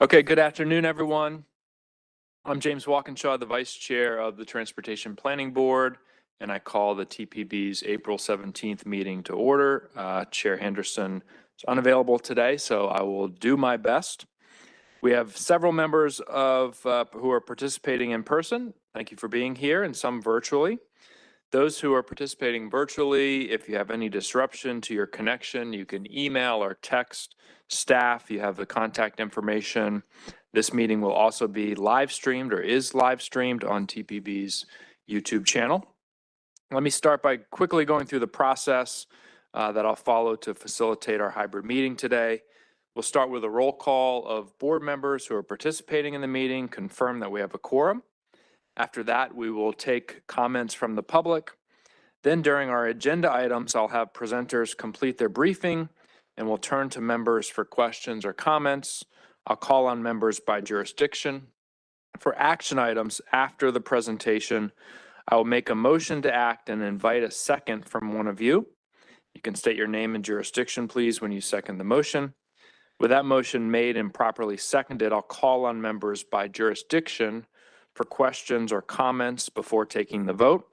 Okay, good afternoon, everyone. I'm James Walkinshaw, the Vice Chair of the Transportation Planning Board, and I call the TPB's April 17th meeting to order. Chair Henderson is unavailable today, so I will do my best. We have several members of who are participating in person. Thank you for being here, and some virtually. Those who are participating virtually, if you have any disruption to your connection, you can email or text staff. You have the contact information. This meeting will also be live streamed or is live streamed on TPB's YouTube channel. Let me start by quickly going through the process that I'll follow to facilitate our hybrid meeting today. We'll start with a roll call of board members who are participating in the meeting, confirm that we have a quorum. After that, we will take comments from the public. Then during our agenda items, I'll have presenters complete their briefing and we'll turn to members for questions or comments. I'll call on members by jurisdiction. For action items after the presentation, I will make a motion to act and invite a second from one of you. You can state your name and jurisdiction, please, when you second the motion. With that motion made and properly seconded, I'll call on members by jurisdiction for questions or comments before taking the vote.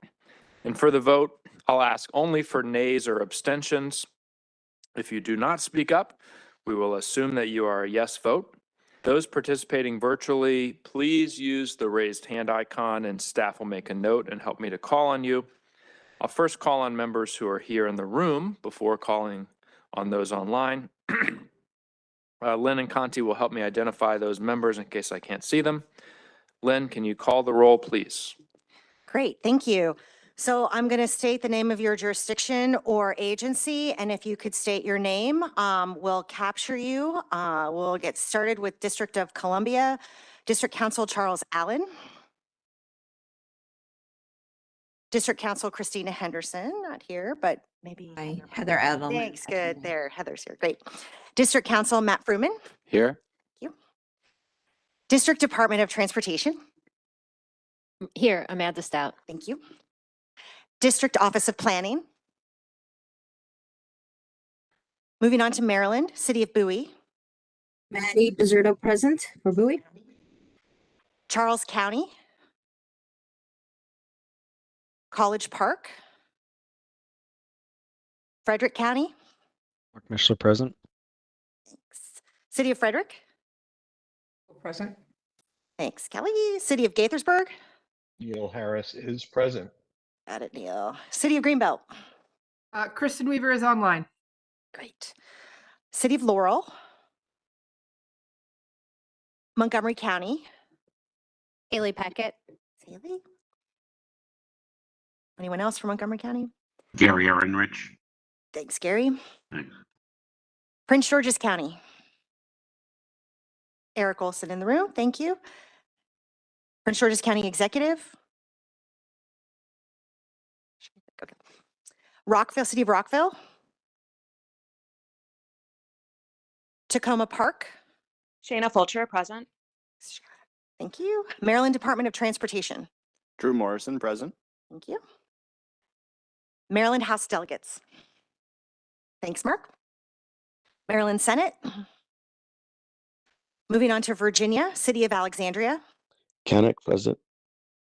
And for the vote, I'll ask only for nays or abstentions. If you do not speak up, we will assume that you are a yes vote. Those participating virtually, please use the raised hand icon and staff will make a note and help me to call on you. I'll first call on members who are here in the room before calling on those online. Lynn and Conti will help me identify those members in case I can't see them. Lynn, can you call the roll, please? Great, thank you. So I'm going to state the name of your jurisdiction or agency, and if you could state your name, we'll capture you. We'll get started with District of Columbia, District Council Charles Allen, District Council Christina Henderson, not here, but maybe. Hi, Heather Adel. Thanks, good, there, Heather's here, great. District Council Matt Fruman. Here. Thank you. District Department of Transportation. Here, Amanda Stout. Thank you. District Office of Planning. Moving on to Maryland, City of Bowie. Maddie Bizzardo present for Bowie. Charles County. College Park. Frederick County. Mark Mishler present. Thanks. City of Frederick. Present. Thanks, Kelly. City of Gaithersburg. Neil Harris is present. Got it, Neil. City of Greenbelt. Kristen Weaver is online. Great. City of Laurel. Montgomery County. Haley Packett. Haley. Anyone else from Montgomery County? Gary Ehrenrich. Thanks, Gary. Thanks. Prince George's County. Eric Olson in the room, thank you. Prince George's County Executive. Okay. Rockville, City of Rockville. Tacoma Park. Shayna Fulcher, present. Thank you. Maryland Department of Transportation. Drew Morrison, present. Thank you. Maryland House Delegates. Thanks, Mark. Maryland Senate. Moving on to Virginia, City of Alexandria. Kanick present.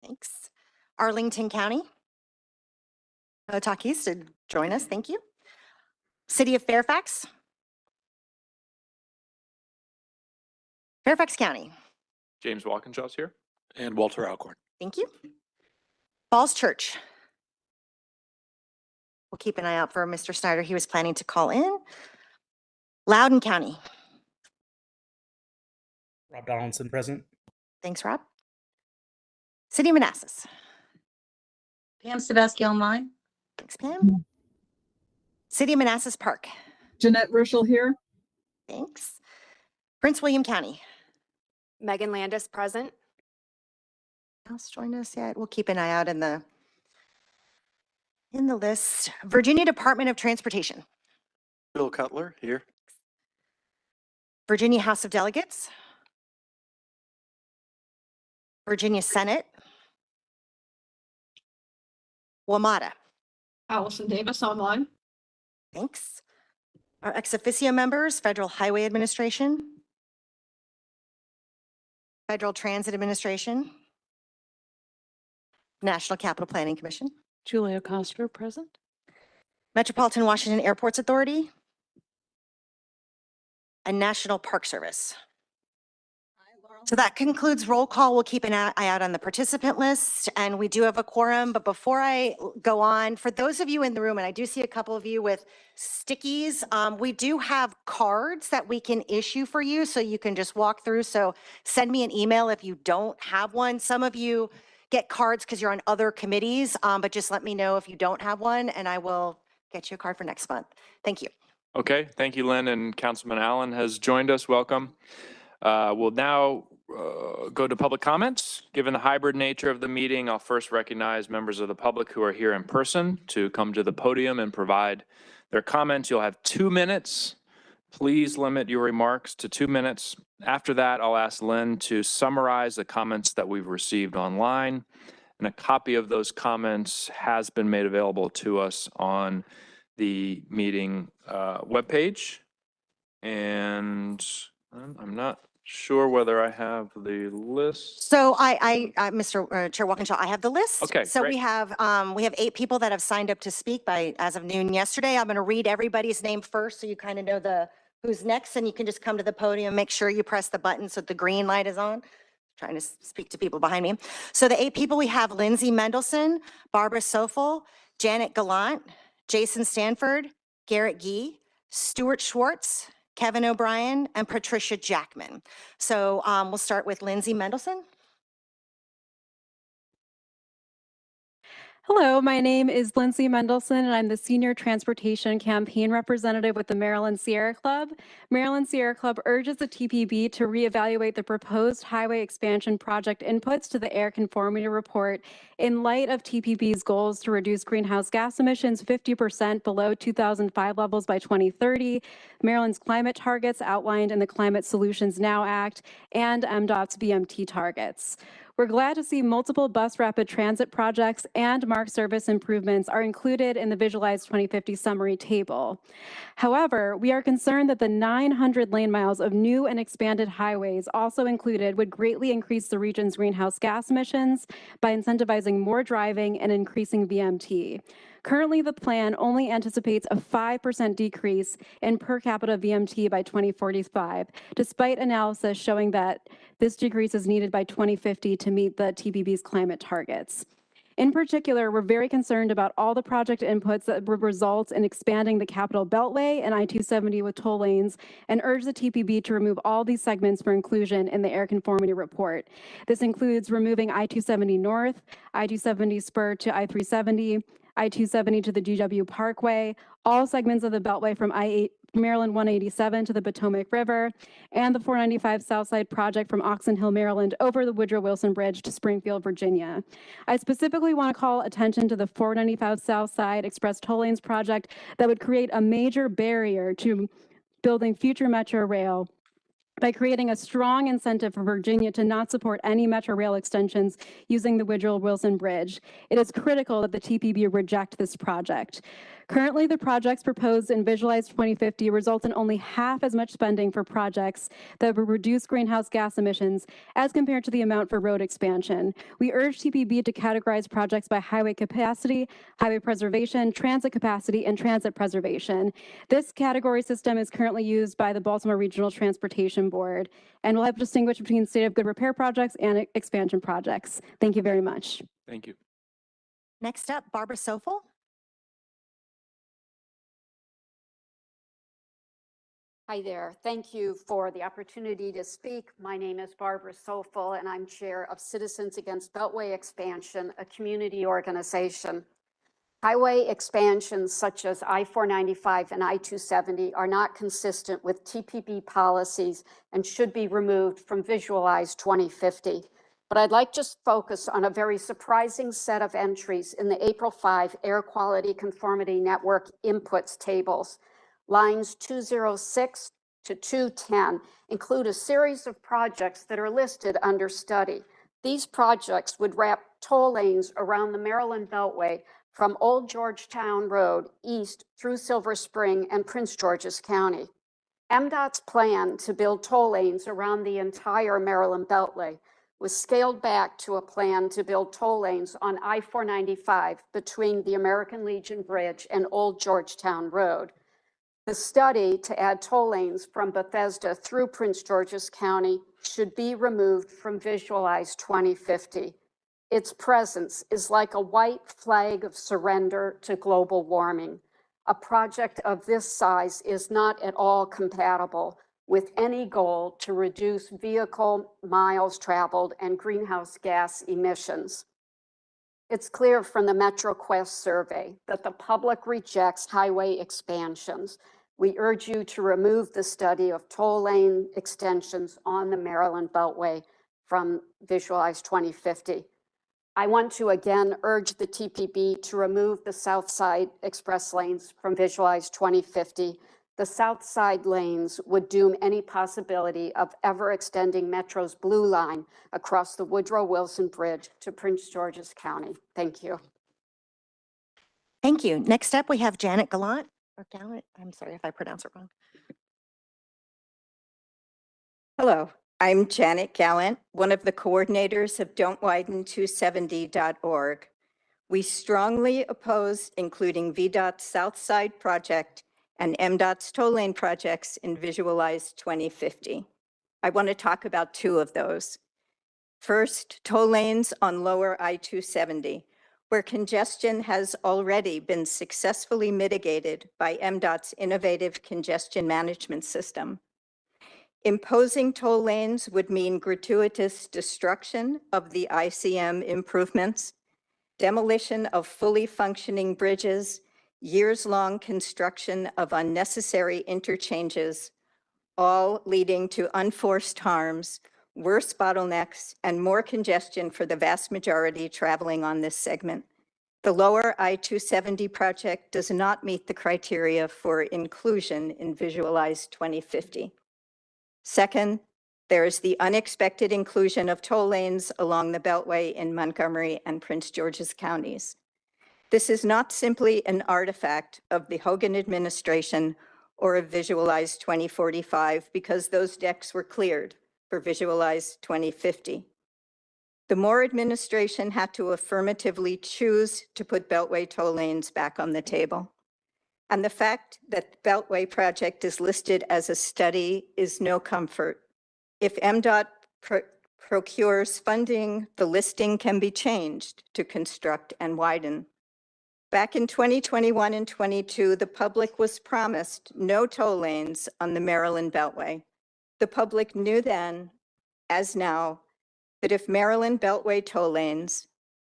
Thanks. Arlington County. Takis to join us, thank you. City of Fairfax. Fairfax County. James Walkinshaw's here. And Walter Alcorn. Thank you. Falls Church. We'll keep an eye out for Mr. Snyder. He was planning to call in. Loudoun County. Rob Donaldson present. Thanks, Rob. City of Manassas. Pam Sadowski online. Thanks, Pam. City of Manassas Park. Jeanette Ruschel here. Thanks. Prince William County. Megan Landis present. Else join us yet? We'll keep an eye out in the list. Virginia Department of Transportation. Bill Cutler here. Virginia House of Delegates. Virginia Senate. WMATA. Allison Davis online. Thanks. Our ex officio members, Federal Highway Administration, Federal Transit Administration, National Capital Planning Commission, Julia Coster, present. Metropolitan Washington Airports Authority, and National Park Service. So that concludes roll call. We'll keep an eye out on the participant list, and we do have a quorum. But before I go on, for those of you in the room, and I do see a couple of you with stickies, we do have cards that we can issue for you, so you can just walk through. So send me an email if you don't have one. Some of you get cards because you're on other committees, but just let me know if you don't have one, and I will get you a card for next month. Thank you. Okay, thank you, Lynn, and Councilman Allen has joined us. Welcome. We'll now go to public comments. Given the hybrid nature of the meeting, I'll first recognize members of the public who are here in person to come to the podium and provide their comments. You'll have 2 minutes. Please limit your remarks to 2 minutes. After that, I'll ask Lynn to summarize the comments that we've received online, and a copy of those comments has been made available to us on the meeting webpage. And I'm not sure whether I have the list. So Mr. Chair Walkinshaw, I have the list. Okay, So great. we have 8 people that have signed up to speak as of noon yesterday. I'm going to read everybody's name first, so you kind of know who's next, and you can just come to the podium, make sure you press the button so the green light is on. Trying to speak to people behind me. So the 8 people we have: Lindsay Mendelson, Barbara Sofel, Janet Gallant, Jason Stanford, Garrett Gee, Stuart Schwartz, Kevin O'Brien, and Patricia Jackman. So we'll start with Lindsay Mendelson. Hello, my name is Lindsay Mendelson, and I'm the Senior Transportation Campaign Representative with the Maryland Sierra Club. Maryland Sierra Club urges the TPB to reevaluate the proposed highway expansion project inputs to the air conformity report in light of TPB's goals to reduce greenhouse gas emissions 50% below 2005 levels by 2030, Maryland's climate targets outlined in the Climate Solutions Now Act, and MDOT's BMT targets. We're glad to see multiple bus rapid transit projects and MARC service improvements are included in the Visualized 2050 summary table. However, we are concerned that the 900 lane miles of new and expanded highways also included would greatly increase the region's greenhouse gas emissions by incentivizing more driving and increasing VMT. Currently, the plan only anticipates a 5% decrease in per capita VMT by 2045, despite analysis showing that this decrease is needed by 2050 to meet the TPB's climate targets. In particular, we're very concerned about all the project inputs that would result in expanding the Capitol Beltway and I-270 with toll lanes, and urge the TPB to remove all these segments for inclusion in the air conformity report. This includes removing I-270 North, I-270 spur to I-370, I-270 to the GW Parkway, all segments of the Beltway from Maryland 187 to the Potomac River, and the 495 Southside project from Oxon Hill, Maryland over the Woodrow Wilson Bridge to Springfield, Virginia. I specifically want to call attention to the 495 Southside Express Toll Lanes project that would create a major barrier to building future Metro Rail by creating a strong incentive for Virginia to not support any Metro Rail extensions using the Woodrow Wilson Bridge. It is critical that the TPB reject this project. Currently, the projects proposed in Visualized 2050 result in only half as much spending for projects that would reduce greenhouse gas emissions as compared to the amount for road expansion. We urge TPB to categorize projects by highway capacity, highway preservation, transit capacity, and transit preservation. This category system is currently used by the Baltimore Regional Transportation Board, and will help distinguish between state of good repair projects and expansion projects. Thank you very much. Thank you. Next up, Barbara Sofel. Hi there. Thank you for the opportunity to speak. My name is Barbara Sofel, and I'm chair of Citizens Against Beltway Expansion, a community organization. Highway expansions such as I-495 and I-270 are not consistent with TPB policies and should be removed from Visualize 2050. But I'd like to focus on a very surprising set of entries in the April 5 Air Quality Conformity Network inputs tables. Lines 206 to 210 include a series of projects that are listed under study. These projects would wrap toll lanes around the Maryland Beltway from Old Georgetown Road east through Silver Spring and Prince George's County. MDOT's plan to build toll lanes around the entire Maryland Beltway was scaled back to a plan to build toll lanes on I-495 between the American Legion Bridge and Old Georgetown Road. The study to add toll lanes from Bethesda through Prince George's County should be removed from Visualize 2050. Its presence is like a white flag of surrender to global warming. A project of this size is not at all compatible with any goal to reduce vehicle miles traveled and greenhouse gas emissions. It's clear from the MetroQuest survey that the public rejects highway expansions. We urge you to remove the study of toll lane extensions on the Maryland Beltway from Visualize 2050. I want to again urge the TPB to remove the South Side Express lanes from Visualize 2050. The South Side lanes would doom any possibility of ever extending Metro's Blue Line across the Woodrow Wilson Bridge to Prince George's County. Thank you. Thank you. Next up, we have Janet Gallant, or Gallant. I'm sorry if I pronounce it wrong. Hello, I'm Janet Gallant, one of the coordinators of don'twiden270.org. We strongly oppose including VDOT's South Side project and MDOT's toll lane projects in Visualize 2050. I want to talk about two of those. First, toll lanes on lower I-270, where congestion has already been successfully mitigated by MDOT's innovative congestion management system. Imposing toll lanes would mean gratuitous destruction of the ICM improvements, demolition of fully functioning bridges, years-long construction of unnecessary interchanges, all leading to unforced harms, worse bottlenecks, and more congestion for the vast majority traveling on this segment. The lower I-270 project does not meet the criteria for inclusion in Visualize 2050. Second, there is the unexpected inclusion of toll lanes along the Beltway in Montgomery and Prince George's counties. This is not simply an artifact of the Hogan administration or of Visualize 2045 because those decks were cleared for Visualize 2050. The Moore administration had to affirmatively choose to put Beltway toll lanes back on the table. And the fact that the Beltway project is listed as a study is no comfort. If MDOT procures funding, the listing can be changed to construct and widen. Back in 2021 and 22, the public was promised no toll lanes on the Maryland Beltway. The public knew then, as now, that if Maryland Beltway toll lanes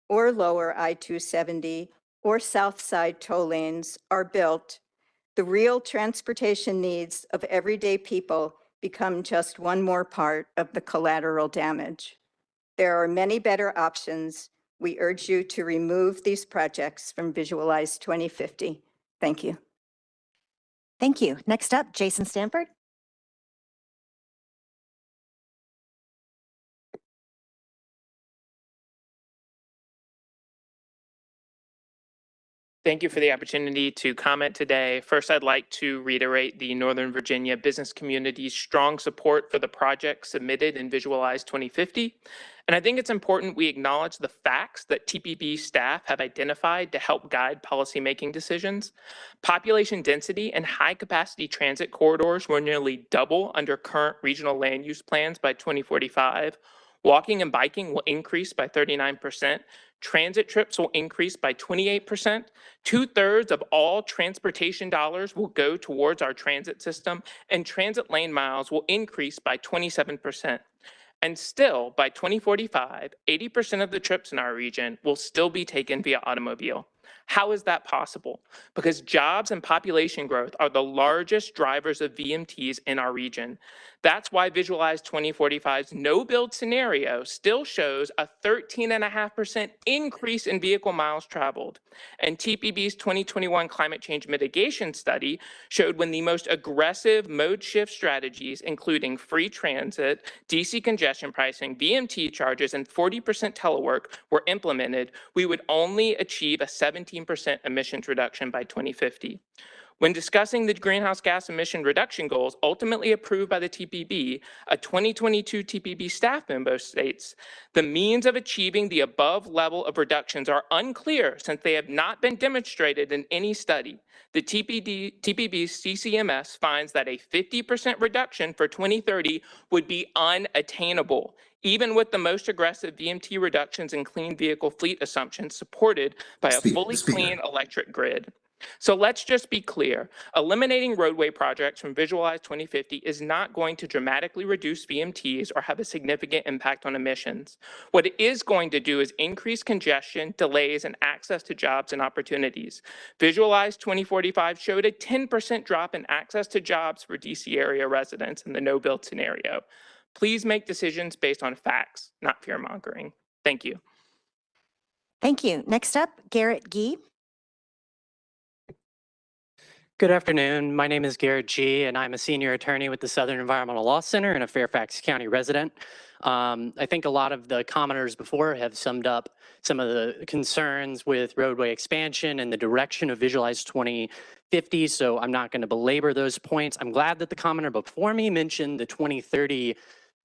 or lower I-270 or South Side toll lanes are built, the real transportation needs of everyday people become just one more part of the collateral damage. There are many better options. We urge you to remove these projects from Visualize 2050. Thank you. Thank you. Next up, Jason Stanford. Thank you for the opportunity to comment today. First, I'd like to reiterate the Northern Virginia business community's strong support for the project submitted in Visualize 2050. And I think it's important we acknowledge the facts that TPB staff have identified to help guide policymaking decisions. Population density and high capacity transit corridors will nearly double under current regional land use plans by 2045. Walking and biking will increase by 39%. Transit trips will increase by 28%. 2/3 of all transportation dollars will go towards our transit system, and transit lane miles will increase by 27%. And still, by 2045, 80% of the trips in our region will still be taken via automobile. How is that possible? Because jobs and population growth are the largest drivers of VMTs in our region. That's why Visualize 2045's no-build scenario still shows a 13.5% increase in vehicle miles traveled. And TPB's 2021 climate change mitigation study showed when the most aggressive mode shift strategies, including free transit, DC congestion pricing, VMT charges, and 40% telework were implemented, we would only achieve a 17% emissions reduction by 2050. When discussing the greenhouse gas emission reduction goals ultimately approved by the TPB, a 2022 TPB staff memo states, the means of achieving the above level of reductions are unclear since they have not been demonstrated in any study. The TPB's CCMS finds that a 50% reduction for 2030 would be unattainable, even with the most aggressive VMT reductions in clean vehicle fleet assumptions supported by a fully clean electric grid. So let's just be clear. Eliminating roadway projects from Visualize 2050 is not going to dramatically reduce VMTs or have a significant impact on emissions. What it is going to do is increase congestion, delays, and access to jobs and opportunities. Visualize 2045 showed a 10% drop in access to jobs for DC area residents in the no-build scenario. Please make decisions based on facts, not fear-mongering. Thank you. Thank you. Next up, Garrett Gee. Good afternoon. My name is Garrett G., and I'm a senior attorney with the Southern Environmental Law Center and a Fairfax County resident. I think a lot of the commenters before have summed up some of the concerns with roadway expansion and the direction of Visualize 2050, so I'm not going to belabor those points. I'm glad that the commenter before me mentioned the 2030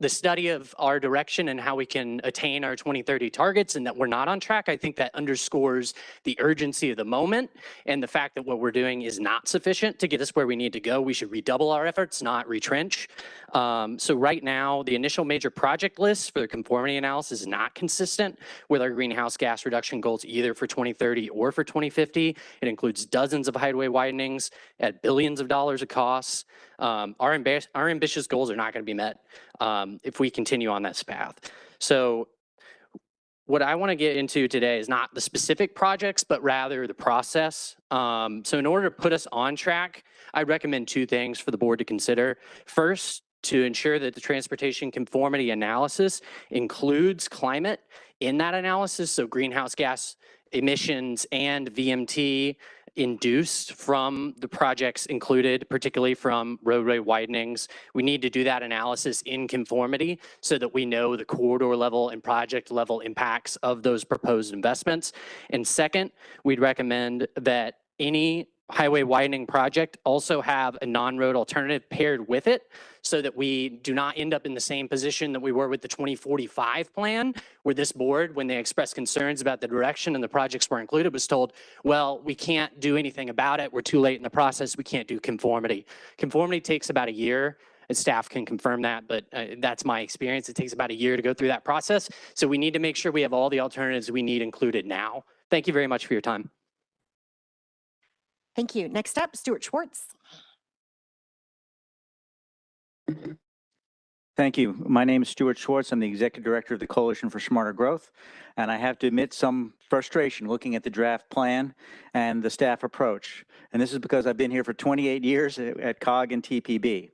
the study of our direction and how we can attain our 2030 targets and that we're not on track. I think that underscores the urgency of the moment and the fact that what we're doing is not sufficient to get us where we need to go. We should redouble our efforts, not retrench. So right now, the initial major project list for the conformity analysis is not consistent with our greenhouse gas reduction goals either for 2030 or for 2050. It includes dozens of highway widenings at billions of dollars of costs. Our ambitious goals are not going to be met if we continue on this path. So what I want to get into today is not the specific projects, but rather the process. So in order to put us on track, I recommend two things for the board to consider. First, to ensure that the transportation conformity analysis includes climate in that analysis, so greenhouse gas emissions and VMT induced from the projects included, particularly from roadway widenings. We need to do that analysis in conformity so that we know the corridor level and project level impacts of those proposed investments. And second, we'd recommend that any highway widening project also have a non-road alternative paired with it so that we do not end up in the same position that we were with the 2045 plan, where this board, when they expressed concerns about the direction and the projects were included, was told, well, we can't do anything about it. We're too late in the process. We can't do conformity. Conformity takes about a year. And staff can confirm that, but that's my experience. It takes about a year to go through that process. So we need to make sure we have all the alternatives we need included now. Thank you very much for your time. Thank you. Next up, Stuart Schwartz. Thank you. My name is Stuart Schwartz. I'm the Executive Director of the Coalition for Smarter Growth, and I have to admit some frustration looking at the draft plan and the staff approach. And this is because I've been here for 28 years at COG and TPB.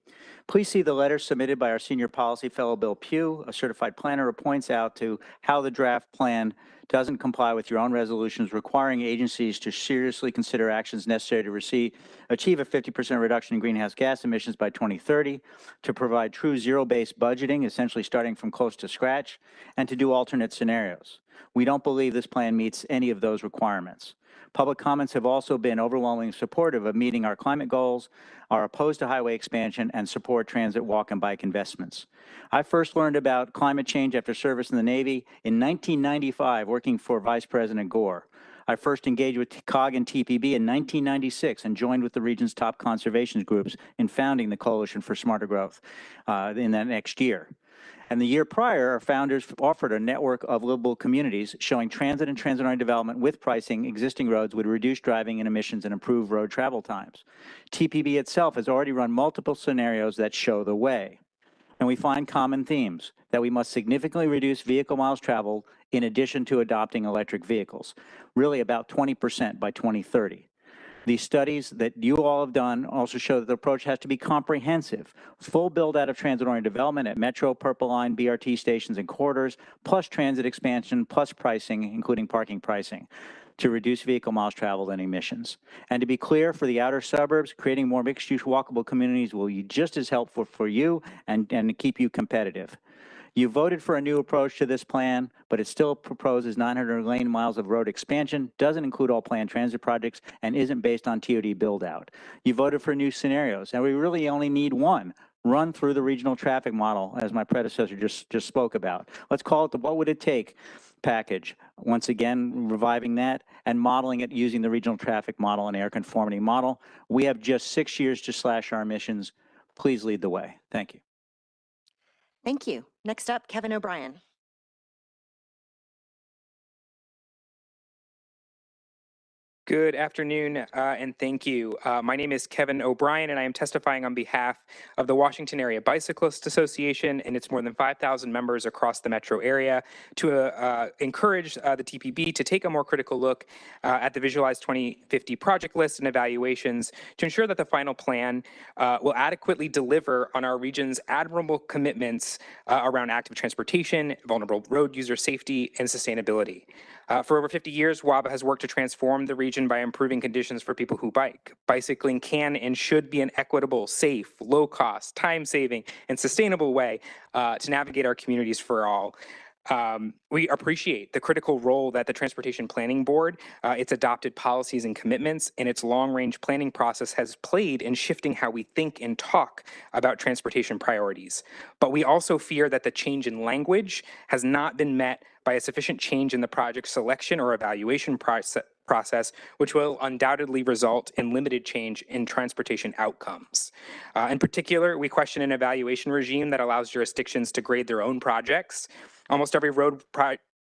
Please see the letter submitted by our Senior Policy Fellow Bill Pugh, a certified planner, who points out to how the draft plan doesn't comply with your own resolutions requiring agencies to seriously consider actions necessary to achieve a 50% reduction in greenhouse gas emissions by 2030, to provide true zero-based budgeting, essentially starting from close to scratch, and to do alternate scenarios. We don't believe this plan meets any of those requirements. Public comments have also been overwhelmingly supportive of meeting our climate goals, are opposed to highway expansion, and support transit, walk, and bike investments. I first learned about climate change after service in the Navy in 1995, working for Vice President Gore. I first engaged with COG and TPB in 1996 and joined with the region's top conservation groups in founding the Coalition for Smarter Growth in that next year. And the year prior, our founders offered a network of livable communities showing transit and transit-oriented development with pricing existing roads would reduce driving and emissions and improve road travel times. TPB itself has already run multiple scenarios that show the way. And we find common themes that we must significantly reduce vehicle miles traveled in addition to adopting electric vehicles, really about 20% by 2030. The studies that you all have done also show that the approach has to be comprehensive. Full build out of transit-oriented development at Metro, Purple Line, BRT stations and corridors, plus transit expansion, plus pricing, including parking pricing, to reduce vehicle miles traveled and emissions. And to be clear, for the outer suburbs, creating more mixed-use walkable communities will be just as helpful for you and keep you competitive. You voted for a new approach to this plan, but it still proposes 900 lane miles of road expansion, doesn't include all planned transit projects, and isn't based on TOD build-out. You voted for new scenarios, and we really only need one. Run through the regional traffic model, as my predecessor just spoke about. Let's call it the what would it take package. Once again, reviving that and modeling it using the regional traffic model and air conformity model. We have just 6 years to slash our emissions. Please lead the way. Thank you. Thank you. Next up, Kevin O'Brien. Good afternoon, and thank you. My name is Kevin O'Brien, and I am testifying on behalf of the Washington Area Bicyclist Association and its more than 5,000 members across the metro area to encourage the TPB to take a more critical look at the Visualized 2050 project list and evaluations to ensure that the final plan will adequately deliver on our region's admirable commitments around active transportation, vulnerable road user safety, and sustainability. For over 50 years, WABA has worked to transform the region by improving conditions for people who bike. Bicycling can and should be an equitable, safe, low-cost, time-saving, and sustainable way to navigate our communities for all. We appreciate the critical role that the Transportation Planning Board, its adopted policies and commitments, and its long-range planning process has played in shifting how we think and talk about transportation priorities. But we also fear that the change in language has not been met by a sufficient change in the project selection or evaluation process, which will undoubtedly result in limited change in transportation outcomes. In particular, we question an evaluation regime that allows jurisdictions to grade their own projects. Almost every road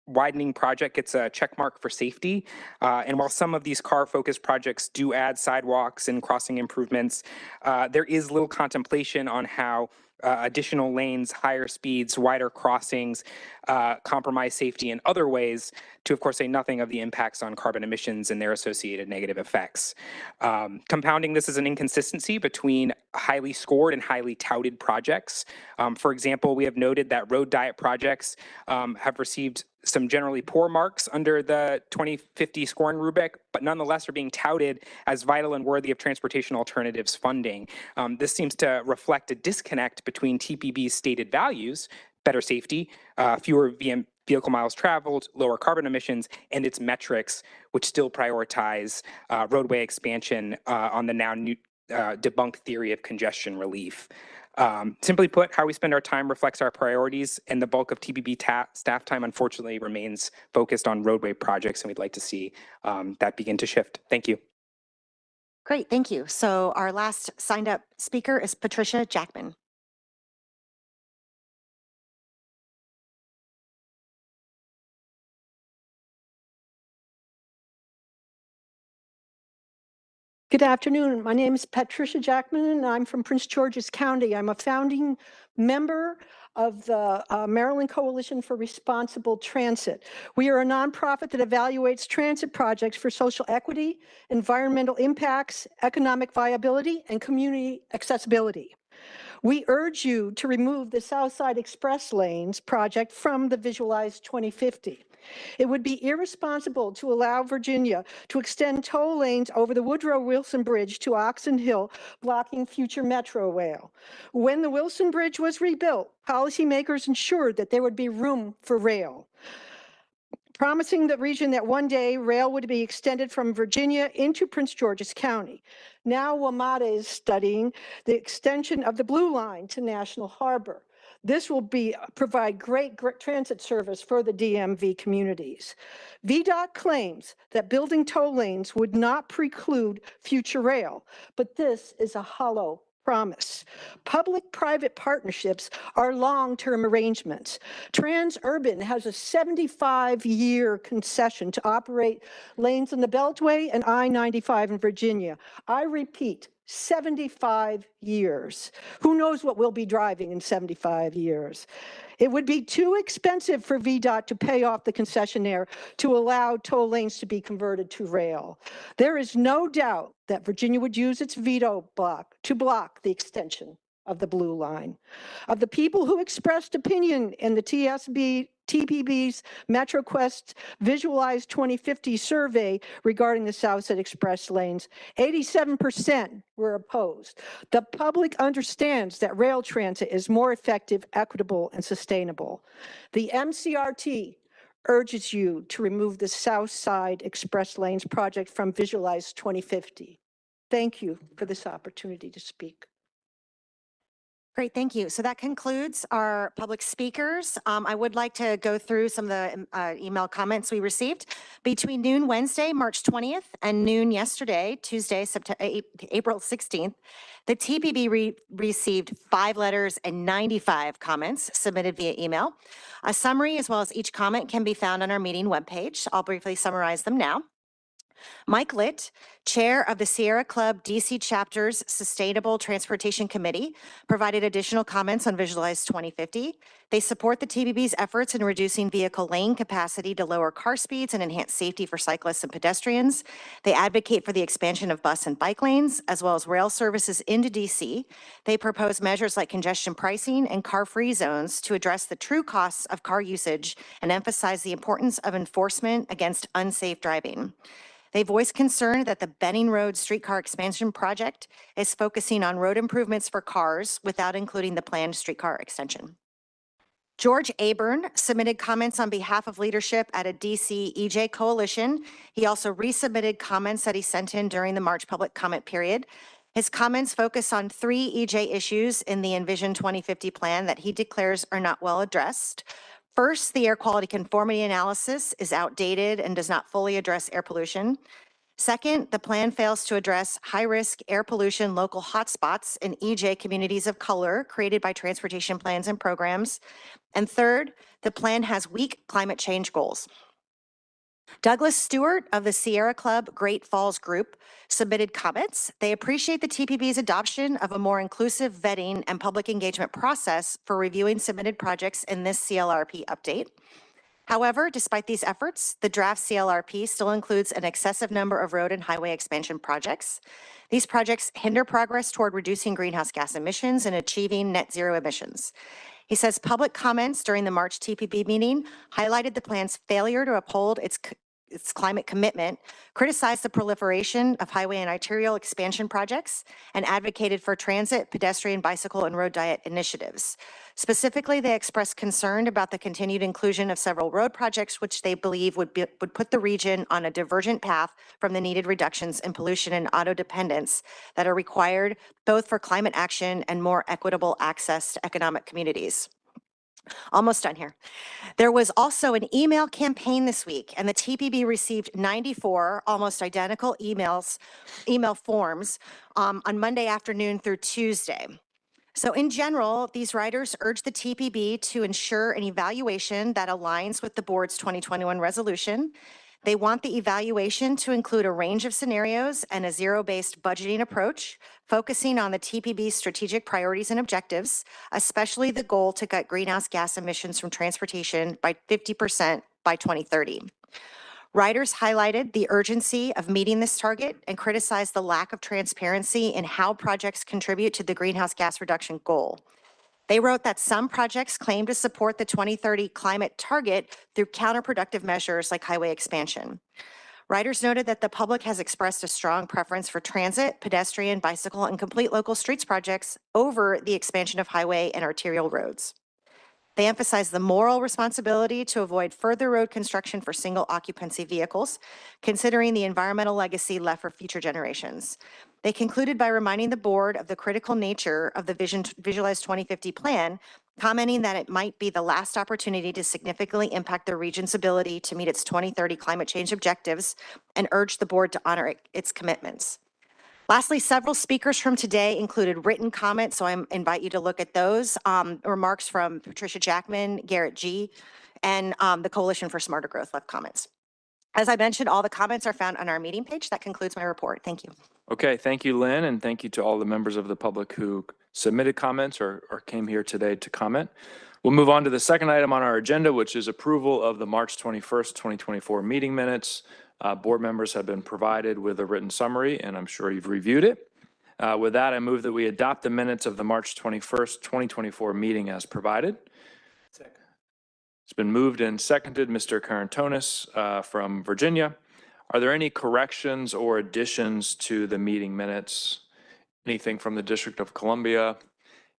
widening project gets a check mark for safety. And while some of these car-focused projects do add sidewalks and crossing improvements, there is little contemplation on how additional lanes, higher speeds, wider crossings, compromise safety in other ways, to of course say nothing of the impacts on carbon emissions and their associated negative effects. Compounding this is an inconsistency between highly scored and highly touted projects. For example, we have noted that road diet projects have received some generally poor marks under the 2050 scoring rubric, but nonetheless are being touted as vital and worthy of transportation alternatives funding. This seems to reflect a disconnect between TPB's stated values, better safety, fewer vehicle miles traveled, lower carbon emissions, and its metrics, which still prioritize roadway expansion on the now new, debunked theory of congestion relief. Simply put, how we spend our time reflects our priorities, and the bulk of TPB staff time, unfortunately, remains focused on roadway projects, and we'd like to see that begin to shift. Thank you. Great, thank you. So our last signed up speaker is Patricia Jackman. Good afternoon. My name is Patricia Jackman, and I'm from Prince George's County. I'm a founding member of the Maryland Coalition for Responsible Transit. We are a nonprofit that evaluates transit projects for social equity, environmental impacts, economic viability, and community accessibility. We urge you to remove the Southside Express Lanes project from the Visualized 2050. It would be irresponsible to allow Virginia to extend toll lanes over the Woodrow Wilson Bridge to Oxon Hill, blocking future Metro rail. When the Wilson Bridge was rebuilt, policymakers ensured that there would be room for rail, promising the region that one day rail would be extended from Virginia into Prince George's County. Now WMATA is studying the extension of the Blue Line to National Harbor. This will provide great transit service for the DMV communities. VDOT claims that building toll lanes would not preclude future rail, but this is a hollow promise. Public-private partnerships are long-term arrangements. Transurban has a 75-year concession to operate lanes in the Beltway and I-95 in Virginia. I repeat, 75 years. Who knows what we'll be driving in 75 years? It would be too expensive for VDOT to pay off the concessionaire to allow toll lanes to be converted to rail. There is no doubt that Virginia would use its veto block to block the extension of the Blue Line. Of the people who expressed opinion in the TPB's MetroQuest Visualize 2050 survey regarding the Southside Express lanes, 87% were opposed. The public understands that rail transit is more effective, equitable, and sustainable. The MCRT urges you to remove the Southside Express Lanes project from Visualize 2050. Thank you for this opportunity to speak. Great, thank you. So that concludes our public speakers. I would like to go through some of the email comments we received. Between noon Wednesday, March 20th, and noon yesterday, Tuesday, April 16th, the TPB received 5 letters and 95 comments submitted via email. A summary as well as each comment can be found on our meeting webpage. I'll briefly summarize them now. Mike Litt, Chair of the Sierra Club DC Chapter's Sustainable Transportation Committee, provided additional comments on Visualize 2050. They support the TPB's efforts in reducing vehicle lane capacity to lower car speeds and enhance safety for cyclists and pedestrians. They advocate for the expansion of bus and bike lanes, as well as rail services into DC. They propose measures like congestion pricing and car-free zones to address the true costs of car usage and emphasize the importance of enforcement against unsafe driving. They voiced concern that the Benning Road streetcar expansion project is focusing on road improvements for cars without including the planned streetcar extension. George Aburn submitted comments on behalf of leadership at a DC EJ coalition. He also resubmitted comments that he sent in during the March public comment period. His comments focus on 3 EJ issues in the Envision 2050 plan that he declares are not well addressed. First, the air quality conformity analysis is outdated and does not fully address air pollution. Second, the plan fails to address high-risk air pollution local hotspots in EJ communities of color created by transportation plans and programs. And third, the plan has weak climate change goals. Douglas Stewart of the Sierra Club Great Falls Group submitted comments. They appreciate the TPB's adoption of a more inclusive vetting and public engagement process for reviewing submitted projects in this CLRP update. However, despite these efforts, the draft CLRP still includes an excessive number of road and highway expansion projects. These projects hinder progress toward reducing greenhouse gas emissions and achieving net zero emissions. He says public comments during the March TPB meeting highlighted the plan's failure to uphold its climate commitment, criticized the proliferation of highway and arterial expansion projects, and advocated for transit, pedestrian, bicycle, and road diet initiatives. Specifically, they expressed concern about the continued inclusion of several road projects, which they believe would put the region on a divergent path from the needed reductions in pollution and auto dependence that are required both for climate action and more equitable access to economic communities. Almost done here. There was also an email campaign this week, and the TPB received 94 almost identical email forms on Monday afternoon through Tuesday. So in general, these writers urge the TPB to ensure an evaluation that aligns with the board's 2021 resolution. They want the evaluation to include a range of scenarios and a zero-based budgeting approach, focusing on the TPB's strategic priorities and objectives, especially the goal to cut greenhouse gas emissions from transportation by 50% by 2030. Writers highlighted the urgency of meeting this target and criticized the lack of transparency in how projects contribute to the greenhouse gas reduction goal. They wrote that some projects claim to support the 2030 climate target through counterproductive measures like highway expansion. Writers noted that the public has expressed a strong preference for transit, pedestrian, bicycle, and complete local streets projects over the expansion of highway and arterial roads. They emphasized the moral responsibility to avoid further road construction for single occupancy vehicles, considering the environmental legacy left for future generations. They concluded by reminding the board of the critical nature of the Visualize 2050 plan, commenting that it might be the last opportunity to significantly impact the region's ability to meet its 2030 climate change objectives, and urged the board to honor its commitments. Lastly, several speakers from today included written comments, so I invite you to look at those. Remarks from Patricia Jackman, Garrett G., and the Coalition for Smarter Growth left comments. As I mentioned, all the comments are found on our meeting page. That concludes my report. Thank you. Okay, thank you, Lynn, and thank you to all the members of the public who submitted comments or came here today to comment. We'll move on to the second item on our agenda, which is approval of the March 21st, 2024 meeting minutes. Board members have been provided with a written summary, and I'm sure you've reviewed it. With that, I move that we adopt the minutes of the March 21st, 2024 meeting as provided. It's been moved and seconded. Mr. Karantonis from Virginia. Are there any corrections or additions to the meeting minutes? Anything from the District of Columbia?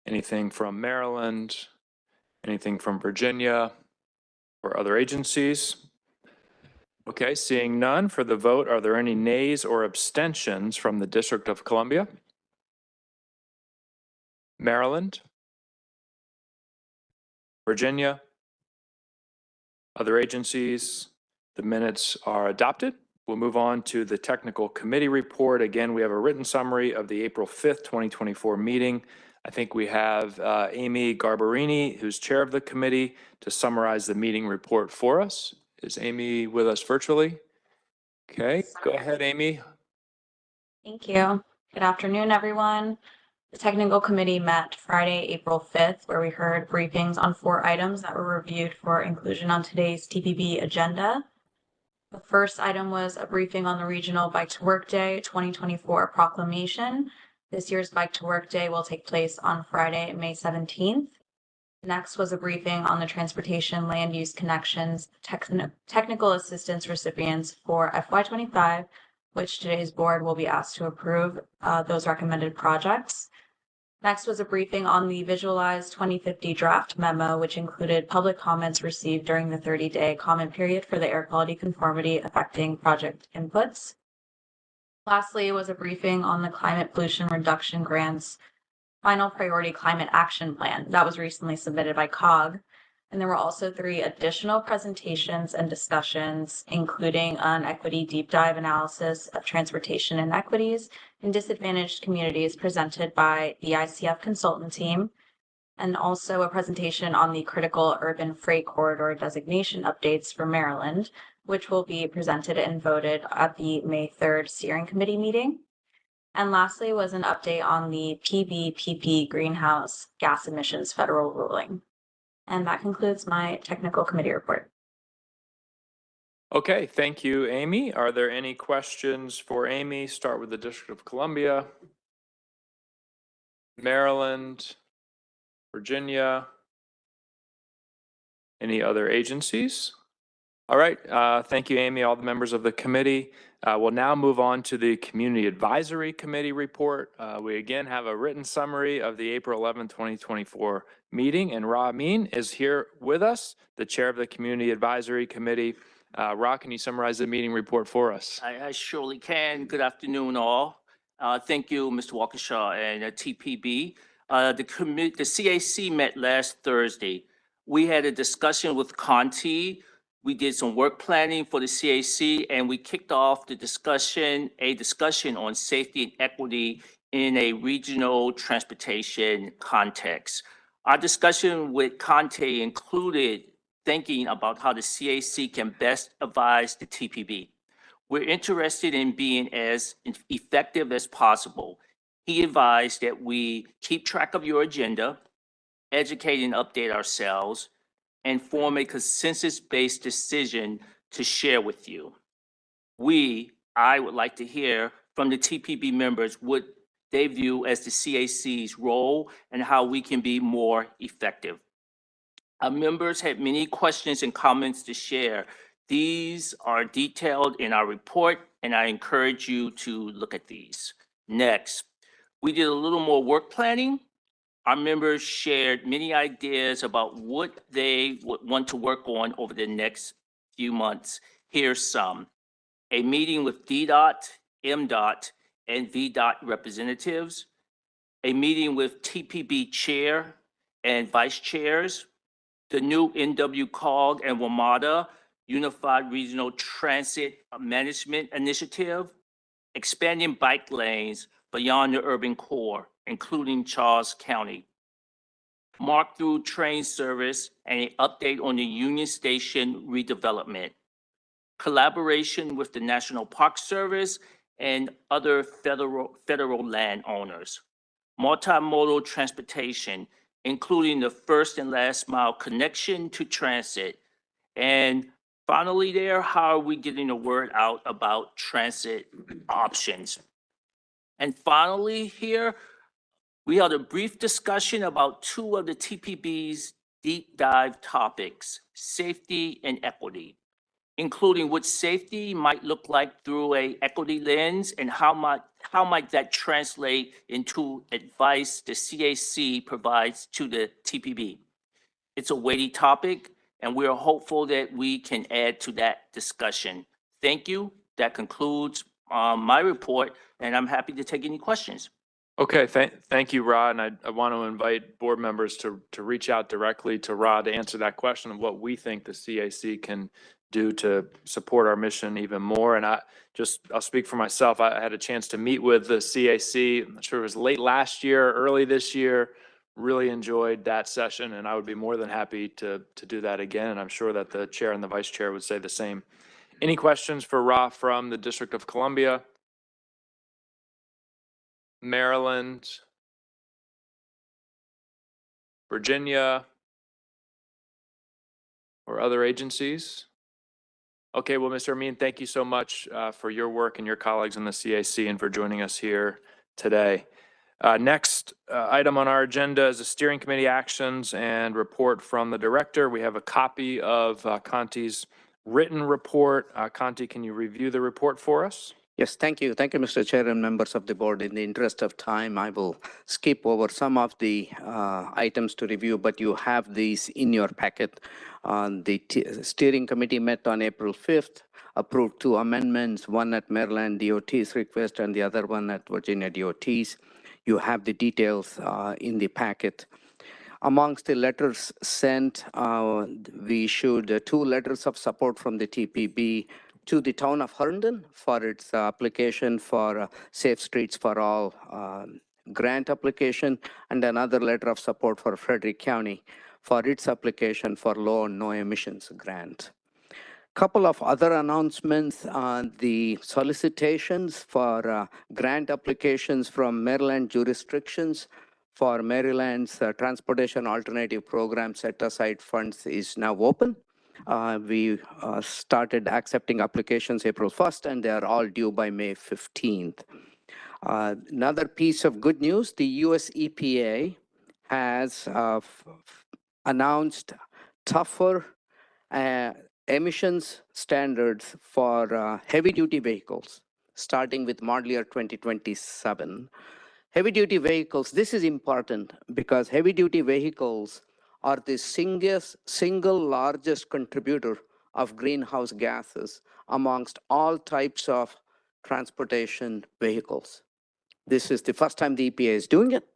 Anything from Maryland? Anything from Virginia or other agencies? Okay, seeing none for the vote, are there any nays or abstentions from the District of Columbia? Maryland? Virginia? Other agencies? The minutes are adopted. We'll move on to the technical committee report. Again, we have a written summary of the April 5th, 2024 meeting. I think we have Amy Garbarini, who's chair of the committee, to summarize the meeting report for us. Is Amy with us virtually? Okay, go ahead, Amy. Thank you. Good afternoon, everyone. The technical committee met Friday, April 5th, where we heard briefings on 4 items that were reviewed for inclusion on today's TPB agenda. The first item was a briefing on the Regional Bike to Work Day 2024 proclamation. This year's Bike to Work Day will take place on Friday, May 17th. Next was a briefing on the Transportation Land Use Connections Technical Assistance recipients for FY25, which today's board will be asked to approve those recommended projects. Next was a briefing on the Visualized 2050 draft memo, which included public comments received during the 30-day comment period for the air quality conformity affecting project inputs. Lastly was a briefing on the Climate Pollution Reduction Grant's Final Priority Climate Action Plan that was recently submitted by COG. And there were also 3 additional presentations and discussions, including an equity deep dive analysis of transportation inequities in disadvantaged communities presented by the ICF consultant team, and also a presentation on the critical urban freight corridor designation updates for Maryland, which will be presented and voted at the May 3rd steering committee meeting. And lastly was an update on the PBPP greenhouse gas emissions federal ruling. And that concludes my technical committee report. Okay, thank you, Amy. Are there any questions for Amy? Start with the District of Columbia, Maryland, Virginia. Any other agencies? All right, thank you, Amy, all the members of the committee. We'll now move on to the Community Advisory Committee report. We again have a written summary of the April 11, 2024 meeting, and Ra Amin is here with us, the chair of the Community Advisory Committee. Ra, can you summarize the meeting report for us? I surely can. Good afternoon, all. Thank you, Mr. Walkinshaw and TPB. The CAC met last Thursday. We had a discussion with Conti. We did some work planning for the CAC, and we kicked off a discussion on safety and equity in a regional transportation context. Our discussion with Conti included thinking about how the CAC can best advise the TPB. We're interested in being as effective as possible. He advised that we keep track of your agenda, educate and update ourselves, and form a consensus-based decision to share with you. I would like to hear from the TPB members what they view as the CAC's role and how we can be more effective. Our members had many questions and comments to share. These are detailed in our report, and I encourage you to look at these. Next, we did a little more work planning. Our members shared many ideas about what they would want to work on over the next few months. Here's some. A meeting with DDOT, MDOT, and VDOT representatives. A meeting with TPB chair and vice chairs. The new NWCOG and WMATA, Unified Regional Transit Management Initiative. Expanding bike lanes beyond the urban core, including Charles County. Mark through train service and an update on the Union Station redevelopment. Collaboration with the National Park Service and other federal landowners. Multimodal transportation, including the first and last mile connection to transit. And finally there, how are we getting the word out about transit options? And finally here, we had a brief discussion about two of the TPB's deep dive topics, safety and equity, including what safety might look like through a equity lens and how might that translate into advice the CAC provides to the TPB. It's a weighty topic, and we are hopeful that we can add to that discussion. Thank you. That concludes my report, and I'm happy to take any questions. Okay, thank you, Rod. And I want to invite board members to reach out directly to Rod to answer that question of what we think the CAC can do to support our mission even more. And I'll speak for myself. I had a chance to meet with the CAC. I'm not sure it was late last year, early this year. Really enjoyed that session, and I would be more than happy to do that again. And I'm sure that the chair and the vice chair would say the same. Any questions for Ra from the District of Columbia, Maryland, Virginia, or other agencies? Okay, well, Mr. Amin, thank you so much for your work and your colleagues in the CAC and for joining us here today. Next item on our agenda is the steering committee actions and report from the director. We have a copy of Conti's written report. Conti, can you review the report for us? Yes, thank you. Thank you, Mr. Chair and members of the board. In the interest of time, I will skip over some of the items to review, but you have these in your packet. The steering committee met on April 5th, approved 2 amendments, one at Maryland DOT's request and the other one at Virginia DOT's. You have the details in the packet. Amongst the letters sent, we issued 2 letters of support from the TPB to the town of Herndon for its application for Safe Streets for All grant application, and another letter of support for Frederick County for its application for low and no emissions grant. Couple of other announcements on the solicitations for grant applications from Maryland jurisdictions for Maryland's Transportation Alternative Program set aside funds is now open. We started accepting applications April 1st, and they are all due by May 15th. Another piece of good news, the US EPA has announced tougher emissions standards for heavy-duty vehicles, starting with model year 2027. Heavy-duty vehicles, this is important because heavy-duty vehicles are the single largest contributor of greenhouse gases amongst all types of transportation vehicles. This is the first time the EPA is doing it.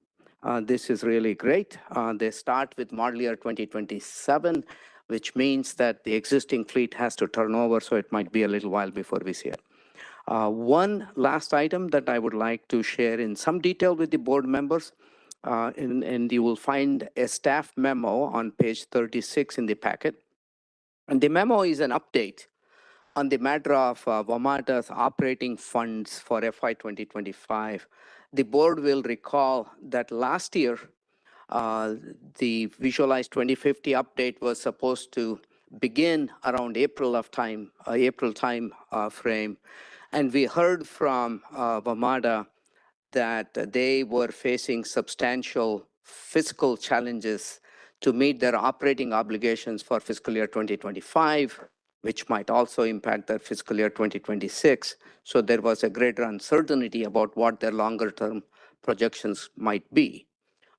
This is really great. They start with model year 2027, which means that the existing fleet has to turn over, so it might be a little while before we see it. One last item that I would like to share in some detail with the board members, and you will find a staff memo on page 36 in the packet. And the memo is an update on the matter of WMATA's operating funds for FY 2025. The board will recall that last year, the Visualize 2050 update was supposed to begin around April time frame. And we heard from WMATA that they were facing substantial fiscal challenges to meet their operating obligations for fiscal year 2025, which might also impact their fiscal year 2026. So there was a greater uncertainty about what their longer term projections might be.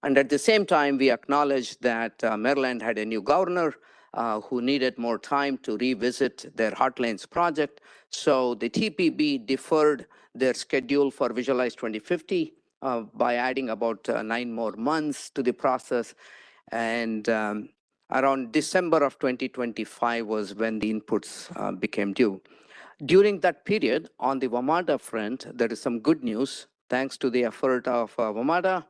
And at the same time, we acknowledged that Maryland had a new governor who needed more time to revisit their Hot Lanes project. So the TPB deferred their schedule for Visualize 2050 by adding about 9 more months to the process. And around December of 2025 was when the inputs became due. During that period, on the WMATA front, there is some good news. Thanks to the effort of WMATA,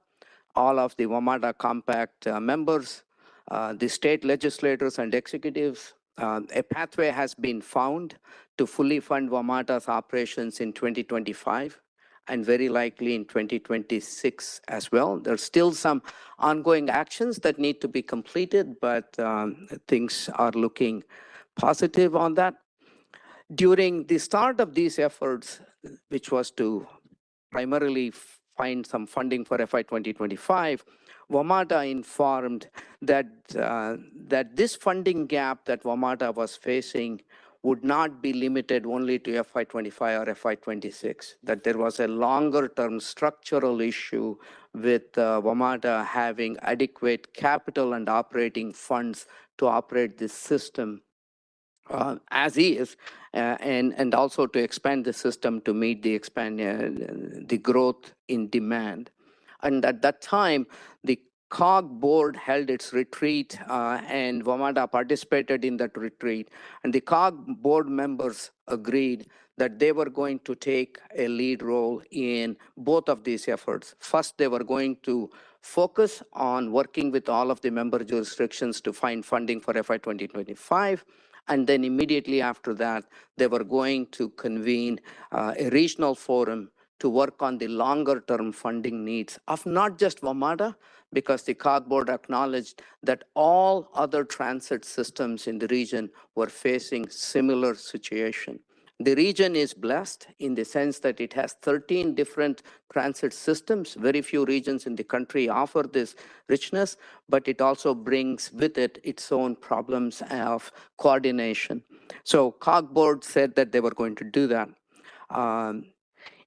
all of the WMATA Compact members, the state legislators and executives, A pathway has been found to fully fund WMATA's operations in 2025 and very likely in 2026 as well. There's still some ongoing actions that need to be completed, but things are looking positive on that. During the start of these efforts, which was to primarily find some funding for FY 2025, WMATA informed that, that this funding gap that WMATA was facing would not be limited only to FY 25 or FY 26, that there was a longer term structural issue with WMATA having adequate capital and operating funds to operate this system as is, and also to expand the system to meet the growth in demand. And at that time, the COG board held its retreat, and WMATA participated in that retreat. And the COG board members agreed that they were going to take a lead role in both of these efforts. First, they were going to focus on working with all of the member jurisdictions to find funding for FY 2025. And then immediately after that, they were going to convene a regional forum to work on the longer term funding needs of not just WMATA, because the COG board acknowledged that all other transit systems in the region were facing similar situation. The region is blessed in the sense that it has 13 different transit systems. Very few regions in the country offer this richness, but it also brings with it its own problems of coordination. So COG board said that they were going to do that.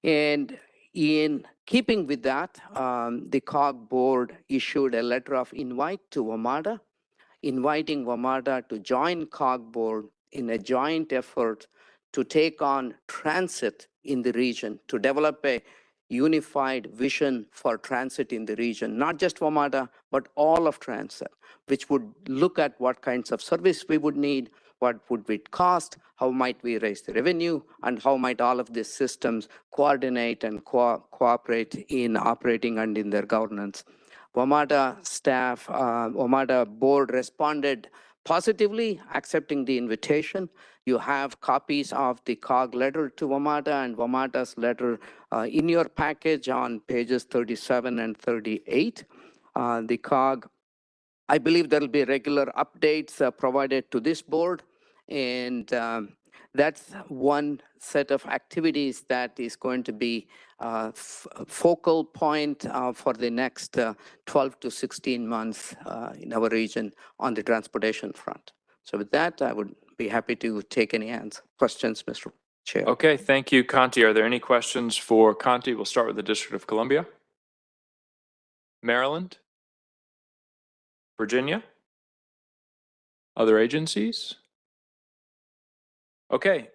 And in keeping with that, the COG board issued a letter of invite to WMATA, inviting WMATA to join COG board in a joint effort to take on transit in the region, to develop a unified vision for transit in the region, not just WMATA, but all of transit, which would look at what kinds of service we would need, what would it cost, how might we raise the revenue, and how might all of these systems coordinate and cooperate in operating and in their governance. WMATA staff, WMATA board responded positively, accepting the invitation. You have copies of the COG letter to WMATA and WMATA's letter in your package on pages 37 and 38. The COG, I believe there will be regular updates provided to this board, and that's one set of activities that is going to be a focal point for the next 12 to 16 months in our region on the transportation front. So with that, I would be happy to take any questions, Mr. Chair. Okay, thank you, Conti. Are there any questions for Conti? We'll start with the District of Columbia. Maryland? Virginia? Other agencies? Okay,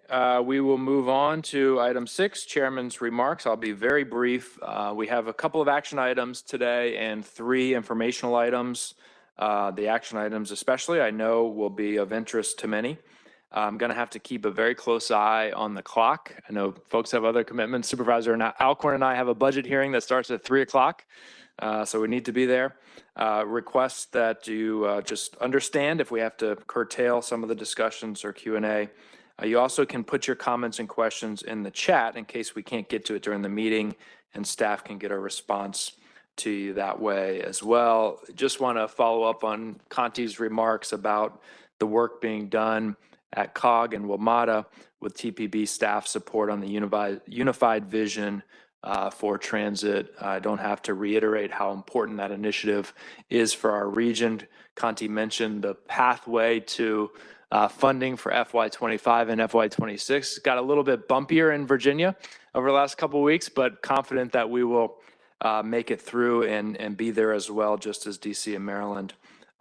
we will move on to item 6, Chairman's remarks. I'll be very brief. We have a couple of action items today and 3 informational items. The action items especially, I know, will be of interest to many. I'm going to have to keep a very close eye on the clock. I know folks have other commitments. Supervisor Alcorn and I have a budget hearing that starts at 3 o'clock. So we need to be there. Request that you just understand if we have to curtail some of the discussions or Q&A. You also can put your comments and questions in the chat in case we can't get to it during the meeting, and staff can get a response to you that way as well. Just want to follow up on Conti's remarks about the work being done at COG and WMATA with TPB staff support on the unified vision for transit. I don't have to reiterate how important that initiative is for our region. Conti mentioned the pathway to funding for FY25 and FY26. Got a little bit bumpier in Virginia over the last couple of weeks, but confident that we will make it through and be there as well, just as DC and Maryland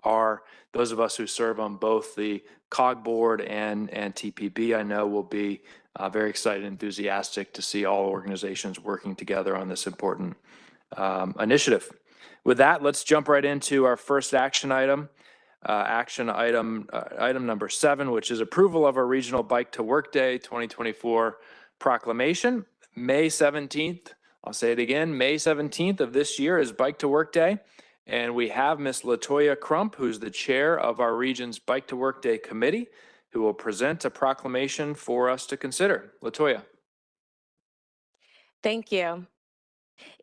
are. Those of us who serve on both the COG board and TPB, I know, will be very excited and enthusiastic to see all organizations working together on this important initiative. With that, let's jump right into our first action item. Item number 7, which is approval of our Regional Bike to Work Day 2024 proclamation. May 17th, I'll say it again, May 17th of this year is Bike to Work Day. And we have Ms. Latoya Crump, who's the chair of our region's Bike to Work Day committee, who will present a proclamation for us to consider. LaToya. Thank you.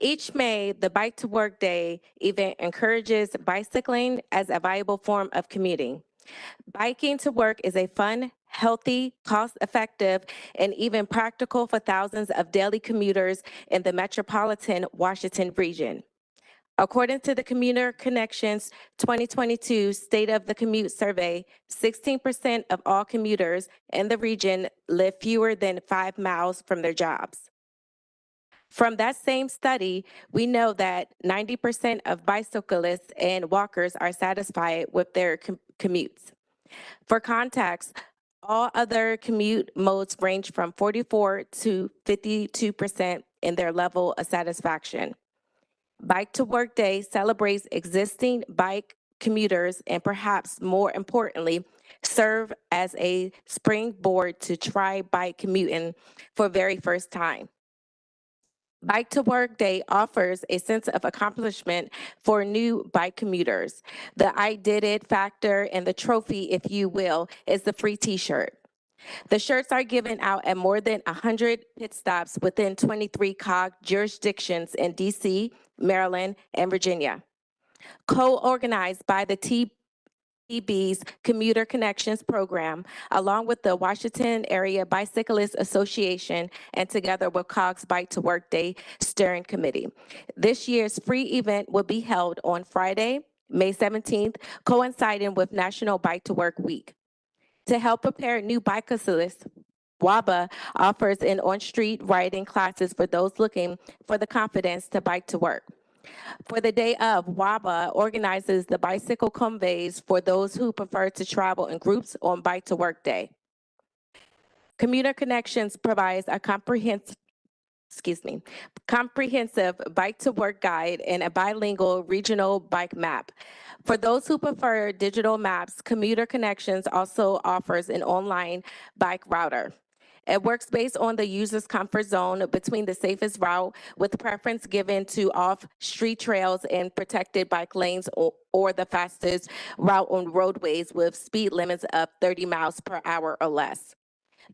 Each May, the Bike to Work Day event encourages bicycling as a viable form of commuting. Biking to work is a fun, healthy, cost-effective, and even practical for thousands of daily commuters in the metropolitan Washington region. According to the Commuter Connections 2022 State of the Commute Survey, 16% of all commuters in the region live fewer than 5 miles from their jobs. From that same study, we know that 90% of bicyclists and walkers are satisfied with their commutes. For context, all other commute modes range from 44 to 52% in their level of satisfaction. Bike to Work Day celebrates existing bike commuters and perhaps more importantly, serve as a springboard to try bike commuting for very first time. Bike to Work Day offers a sense of accomplishment for new bike commuters. The I did it factor and the trophy, if you will, is the free t-shirt. The shirts are given out at more than 100 pit stops within 23 COG jurisdictions in DC, Maryland, and Virginia. Co-organized by the TPB's Commuter Connections program, along with the Washington Area Bicyclists Association, and together with COG's Bike to Work Day Steering Committee. This year's free event will be held on Friday, May 17th, coinciding with National Bike to Work Week. To help prepare new bicyclists, WABA offers an on-street riding classes for those looking for the confidence to bike to work. For the day of, WABA organizes the bicycle conveys for those who prefer to travel in groups on Bike to Work Day. Commuter Connections provides a comprehensive bike to work guide and a bilingual regional bike map. For those who prefer digital maps, Commuter Connections also offers an online bike router. It works based on the user's comfort zone between the safest route, with preference given to off-street trails and protected bike lanes or the fastest route on roadways with speed limits of 30 miles per hour or less.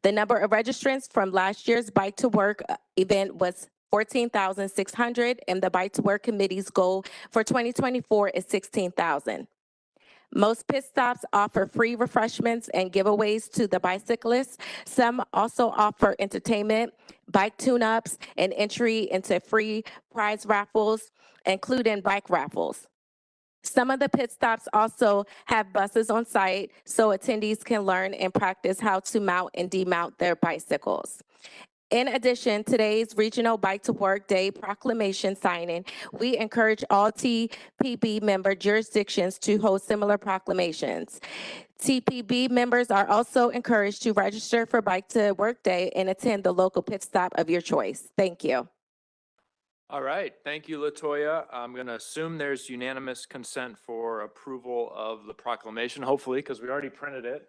The number of registrants from last year's Bike to Work event was 14,600, and the Bike to Work Committee's goal for 2024 is 16,000. Most pit stops offer free refreshments and giveaways to the bicyclists. Some also offer entertainment, bike tune-ups, and entry into free prize raffles, including bike raffles. Some of the pit stops also have buses on site so attendees can learn and practice how to mount and demount their bicycles. In addition, today's Regional Bike to Work Day proclamation signing, we encourage all TPB member jurisdictions to hold similar proclamations. TPB members are also encouraged to register for Bike to Work Day and attend the local pit stop of your choice. Thank you. All right, thank you, LaToya. I'm going to assume there's unanimous consent for approval of the proclamation, hopefully, because we already printed it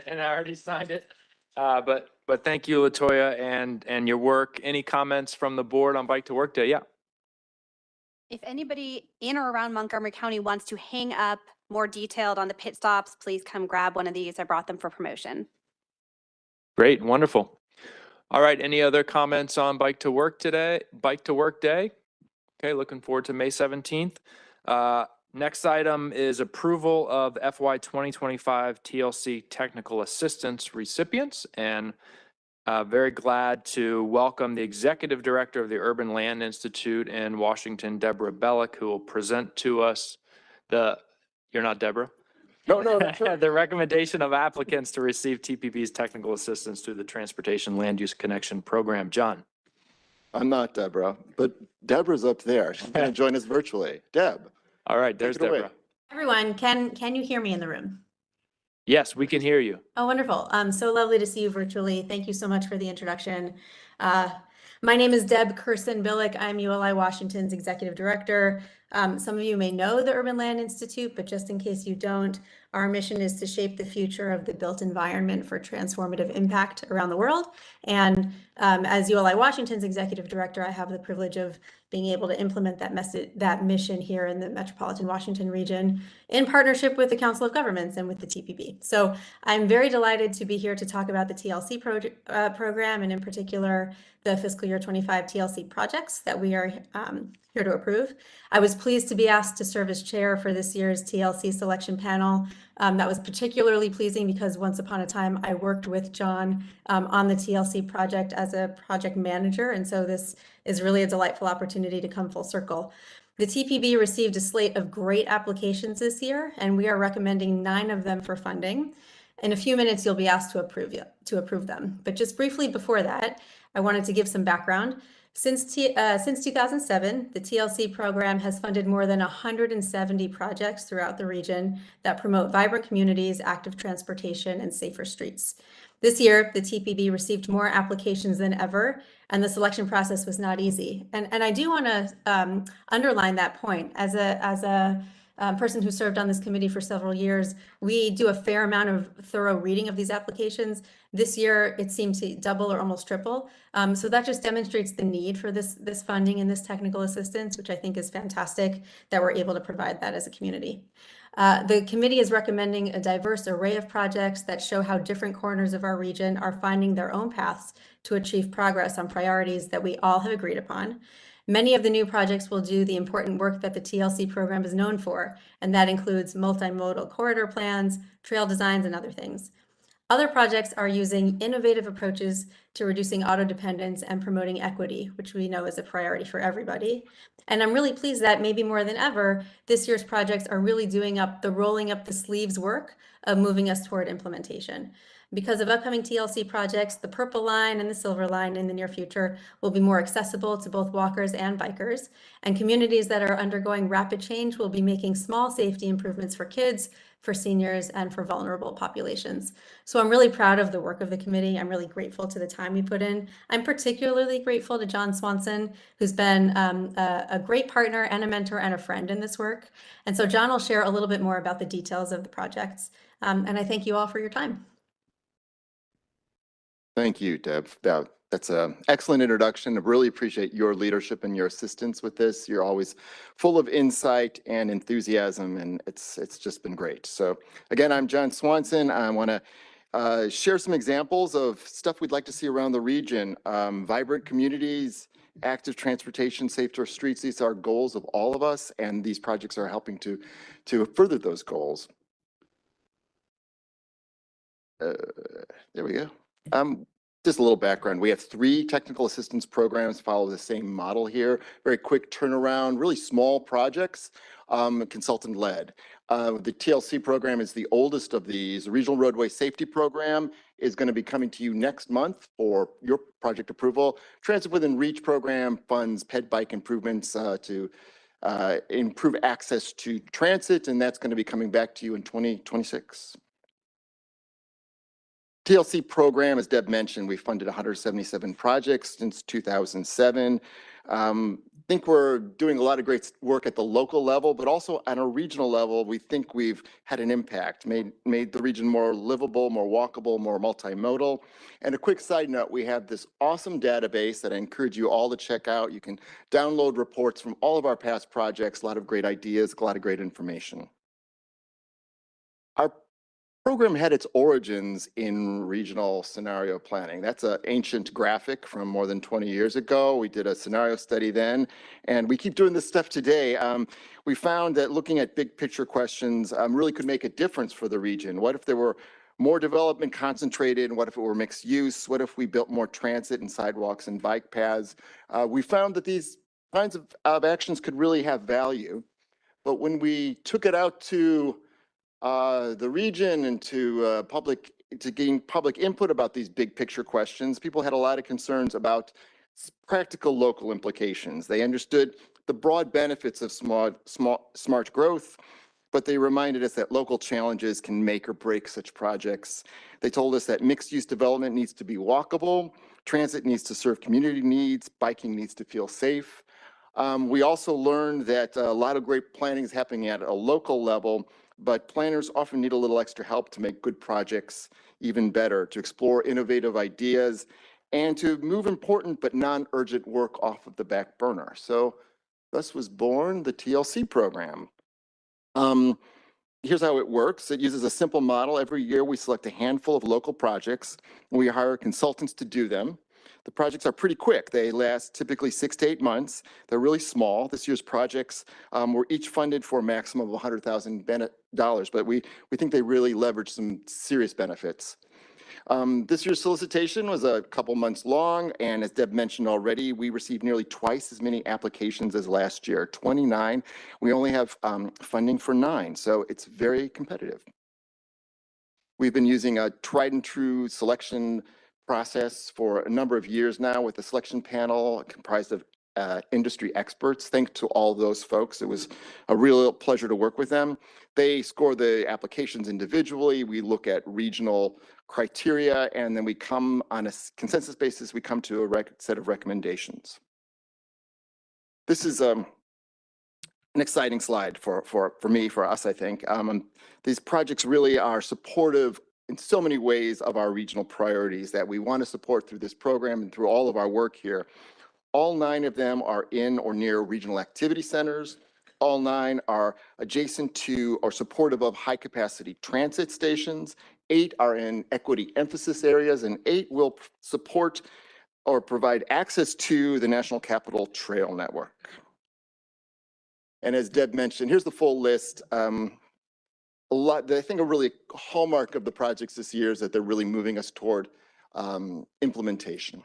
and I already signed it. But thank you, LaToya, and your work. Any comments from the board on Bike to Work Day? Yeah. If anybody in or around Montgomery County wants to hang up more detailed on the pit stops, please come grab one of these. I brought them for promotion. Great, wonderful. All right, any other comments on Bike to Work today? Bike to Work Day? Okay, looking forward to May 17th. Next item is approval of FY 2025 TLC Technical Assistance recipients, and very glad to welcome the Executive Director of the Urban Land Institute in Washington, Deborah Bellick, who will present to us you're not Deborah? No, that's right. The recommendation of applicants to receive TPB's technical assistance through the Transportation Land Use Connection Program. John. I'm not Deborah, but Deborah's up there. She's going to join us virtually. Deb. All right, there's take it away. Deborah. Everyone, can you hear me in the room? Yes, we can hear you. Oh, wonderful. So lovely to see you virtually. Thank you so much for the introduction. My name is Deb Kurson-Billick. I'm ULI Washington's Executive Director. Some of you may know the Urban Land Institute, but just in case you don't, our mission is to shape the future of the built environment for transformative impact around the world. And as ULI Washington's Executive Director, I have the privilege of being able to implement that that mission here in the metropolitan Washington region in partnership with the Council of Governments and with the TPB. So I'm very delighted to be here to talk about the TLC program, and in particular, the fiscal year 25 TLC projects that we are here to approve. I was pleased to be asked to serve as chair for this year's TLC selection panel. That was particularly pleasing because once upon a time I worked with John on the TLC project as a project manager, and so this is really a delightful opportunity to come full circle. The TPB received a slate of great applications this year, and we are recommending 9 of them for funding. In a few minutes, you'll be asked to approve them. But just briefly before that, I wanted to give some background. Since 2007, the TLC program has funded more than 170 projects throughout the region that promote vibrant communities, active transportation, and safer streets. This year, the TPB received more applications than ever, and the selection process was not easy. And I do want to underline that point. As a person who served on this committee for several years, we do a fair amount of thorough reading of these applications. This year, it seemed to double or almost triple. So that just demonstrates the need for this funding and this technical assistance, which I think is fantastic that we're able to provide that as a community. The committee is recommending a diverse array of projects that show how different corners of our region are finding their own paths to achieve progress on priorities that we all have agreed upon. Many of the new projects will do the important work that the TLC program is known for, and that includes multimodal corridor plans, trail designs, and other things. Other projects are using innovative approaches to reducing auto dependence and promoting equity, which we know is a priority for everybody. And I'm really pleased that maybe more than ever, this year's projects are really doing rolling up the sleeves work of moving us toward implementation. Because of upcoming TLC projects, the Purple Line and the Silver Line in the near future will be more accessible to both walkers and bikers. And communities that are undergoing rapid change will be making small safety improvements for kids, for seniors, and for vulnerable populations. So I'm really proud of the work of the committee. I'm really grateful to the time we put in. I'm particularly grateful to John Swanson, who's been a great partner and a mentor and a friend in this work. And so John will share a little bit more about the details of the projects. And I thank you all for your time. Thank you, Deb. That's an excellent introduction. I really appreciate your leadership and your assistance with this. You're always full of insight and enthusiasm, and it's just been great. So again, I'm John Swanson. I want to share some examples of stuff we'd like to see around the region. Vibrant communities, active transportation, safer streets. These are goals of all of us, and these projects are helping to further those goals. There we go. Just a little background. We have 3 technical assistance programs, follow the same model here. Very quick turnaround, really small projects, consultant led. The TLC program is the oldest of these. The Regional Roadway Safety Program is going to be coming to you next month for your project approval. Transit Within Reach program funds ped bike improvements to improve access to transit, and that's going to be coming back to you in 2026. TLC program, as Deb mentioned, we funded 177 projects since 2007. I think we're doing a lot of great work at the local level, but also at a regional level, we think we've had an impact, made the region more livable, more walkable, more multimodal. And a quick side note, we have this awesome database that I encourage you all to check out. You can download reports from all of our past projects, a lot of great ideas, a lot of great information. Our program had its origins in regional scenario planning. That's an ancient graphic from more than 20 years ago. We did a scenario study then, and we keep doing this stuff today. We found that looking at big picture questions really could make a difference for the region. What if there were more development concentrated? What if it were mixed use? What if we built more transit and sidewalks and bike paths? We found that these kinds of actions could really have value. But when we took it out to the region and to gain public input about these big picture questions, people had a lot of concerns about practical local implications. They understood the broad benefits of smart growth, but they reminded us that local challenges can make or break such projects. They told us that mixed use development needs to be walkable, transit needs to serve community needs, biking needs to feel safe. We also learned that a lot of great planning is happening at a local level, but planners often need a little extra help to make good projects even better, to explore innovative ideas and to move important but non-urgent work off of the back burner. So thus was born the TLC program. Here's how it works. It uses a simple model. Every year we select a handful of local projects and we hire consultants to do them. The projects are pretty quick. They last typically 6 to 8 months. They're really small. This year's projects were each funded for a maximum of $100,000, but we think they really leverage some serious benefits. This year's solicitation was a couple months long, and as Deb mentioned already, we received nearly twice as many applications as last year, 29. We only have funding for 9, so it's very competitive. We've been using a tried and true selection process for a number of years now with a selection panel comprised of industry experts. Thanks to all those folks. It was a real pleasure to work with them. They score the applications individually. We look at regional criteria, and then we come on a consensus basis, we come to a set of recommendations. This is an exciting slide for me, for us, I think. These projects really are supportive in so many ways of our regional priorities that we want to support through this program and through all of our work here. All 9 of them are in or near regional activity centers. All 9 are adjacent to or supportive of high-capacity transit stations. 8 are in equity emphasis areas, and 8 will support or provide access to the National Capital Trail Network. And as Deb mentioned, here's the full list. I think a really hallmark of the projects this year is that they're really moving us toward implementation.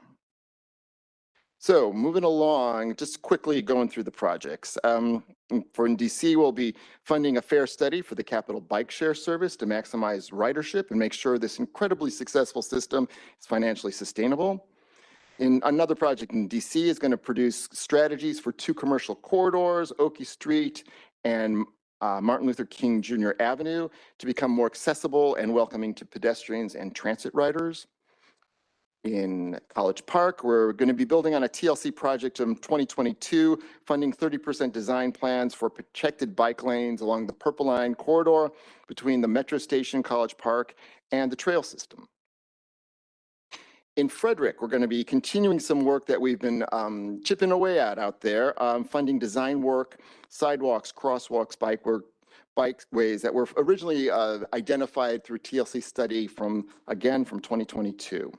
So moving along, just quickly going through the projects. For in DC, we'll be funding a fare study for the Capital Bike Share Service to maximize ridership and make sure this incredibly successful system is financially sustainable. In another project in DC is going to produce strategies for 2 commercial corridors, Oakey Street and Martin Luther King Jr. Avenue, to become more accessible and welcoming to pedestrians and transit riders. In College Park, we're going to be building on a TLC project in 2022, funding 30% design plans for protected bike lanes along the Purple Line corridor between the Metro Station, College Park, and the trail system. In Frederick, we're going to be continuing some work that we've been chipping away at out there, funding design work, sidewalks, crosswalks, bikeways that were originally identified through TLC study from 2022.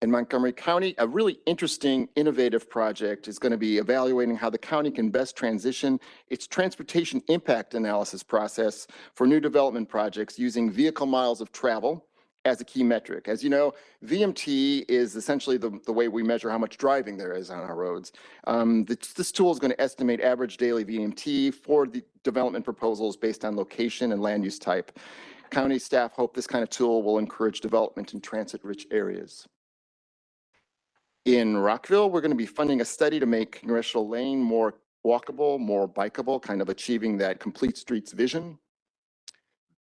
In Montgomery County, a really interesting, innovative project is going to be evaluating how the county can best transition its transportation impact analysis process for new development projects using vehicle miles of travel as a key metric. As you know, VMT is essentially the way we measure how much driving there is on our roads. This tool is going to estimate average daily VMT for the development proposals based on location and land use type. County staff hope this kind of tool will encourage development in transit-rich areas. In Rockville, we're going to be funding a study to make Congressional Lane more walkable, more bikeable, kind of achieving that complete streets vision.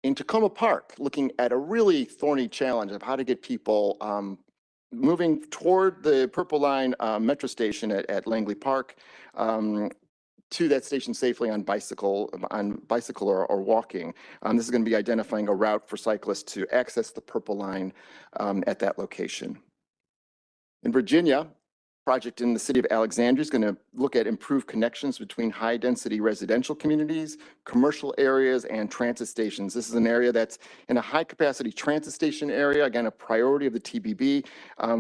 In Tacoma Park, looking at a really thorny challenge of how to get people moving toward the Purple Line metro station at Langley Park to that station safely on bicycle or walking. This is going to be identifying a route for cyclists to access the Purple Line at that location. In Virginia, project in the city of Alexandria is going to look at improved connections between high-density residential communities, commercial areas, and transit stations. This is an area that's in a high-capacity transit station area, again, a priority of the TPB,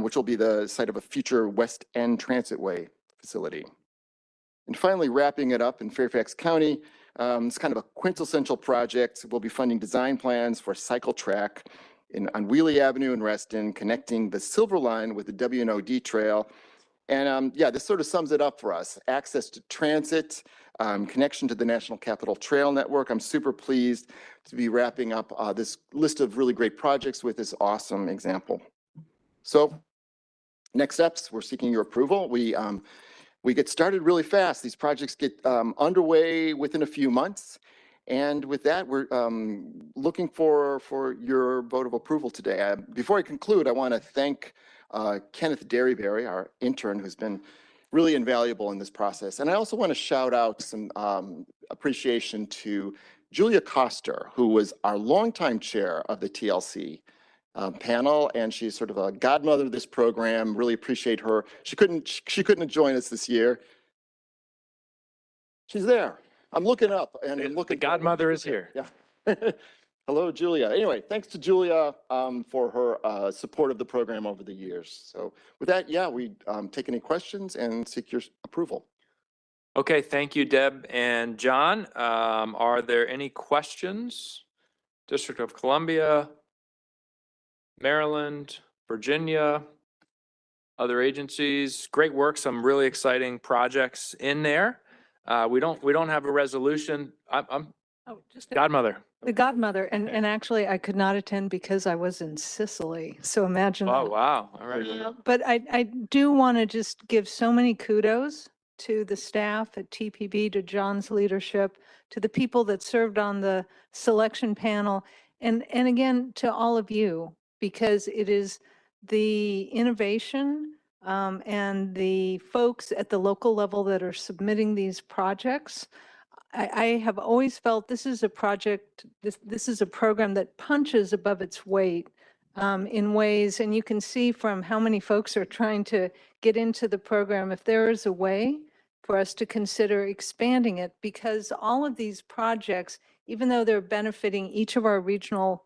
which will be the site of a future West End Transitway facility. And finally, wrapping it up in Fairfax County, it's kind of a quintessential project. We'll be funding design plans for a cycle track on Wheelie Avenue in Reston, connecting the Silver Line with the W&OD Trail. And yeah, this sort of sums it up for us. Access to transit, connection to the National Capital Trail Network. I'm super pleased to be wrapping up this list of really great projects with this awesome example. So next steps, we're seeking your approval. We get started really fast. These projects get underway within a few months. And with that, we're looking for your vote of approval today. Before I conclude, I want to thank Kenneth Derryberry, our intern, who's been really invaluable in this process. And I also want to shout out some appreciation to Julia Koster, who was our longtime chair of the TLC. panel, and she's sort of a godmother of this program. Really appreciate her. She couldn't join us this year. She's there. I'm looking up, and I'm looking. The godmother is here. Yeah. Hello, Julia. Anyway, thanks to Julia for her support of the program over the years. So with that, yeah, we take any questions and seek your approval. Okay, thank you, Deb and John. Are there any questions? District of Columbia, Maryland, Virginia, other agencies? Great work. Some really exciting projects in there. We don't have a resolution. I'm godmother. The godmother, and actually I could not attend because I was in Sicily. So imagine Oh, that. wow. All right. But I do want to just give so many kudos to the staff at TPB, to John's leadership, to the people that served on the selection panel, and again, to all of you, because it is the innovation and the folks at the local level that are submitting these projects. I have always felt this is a project, this is a program that punches above its weight in ways, and you can see from how many folks are trying to get into the program, if there is a way for us to consider expanding it, because all of these projects, even though they're benefiting each of our regional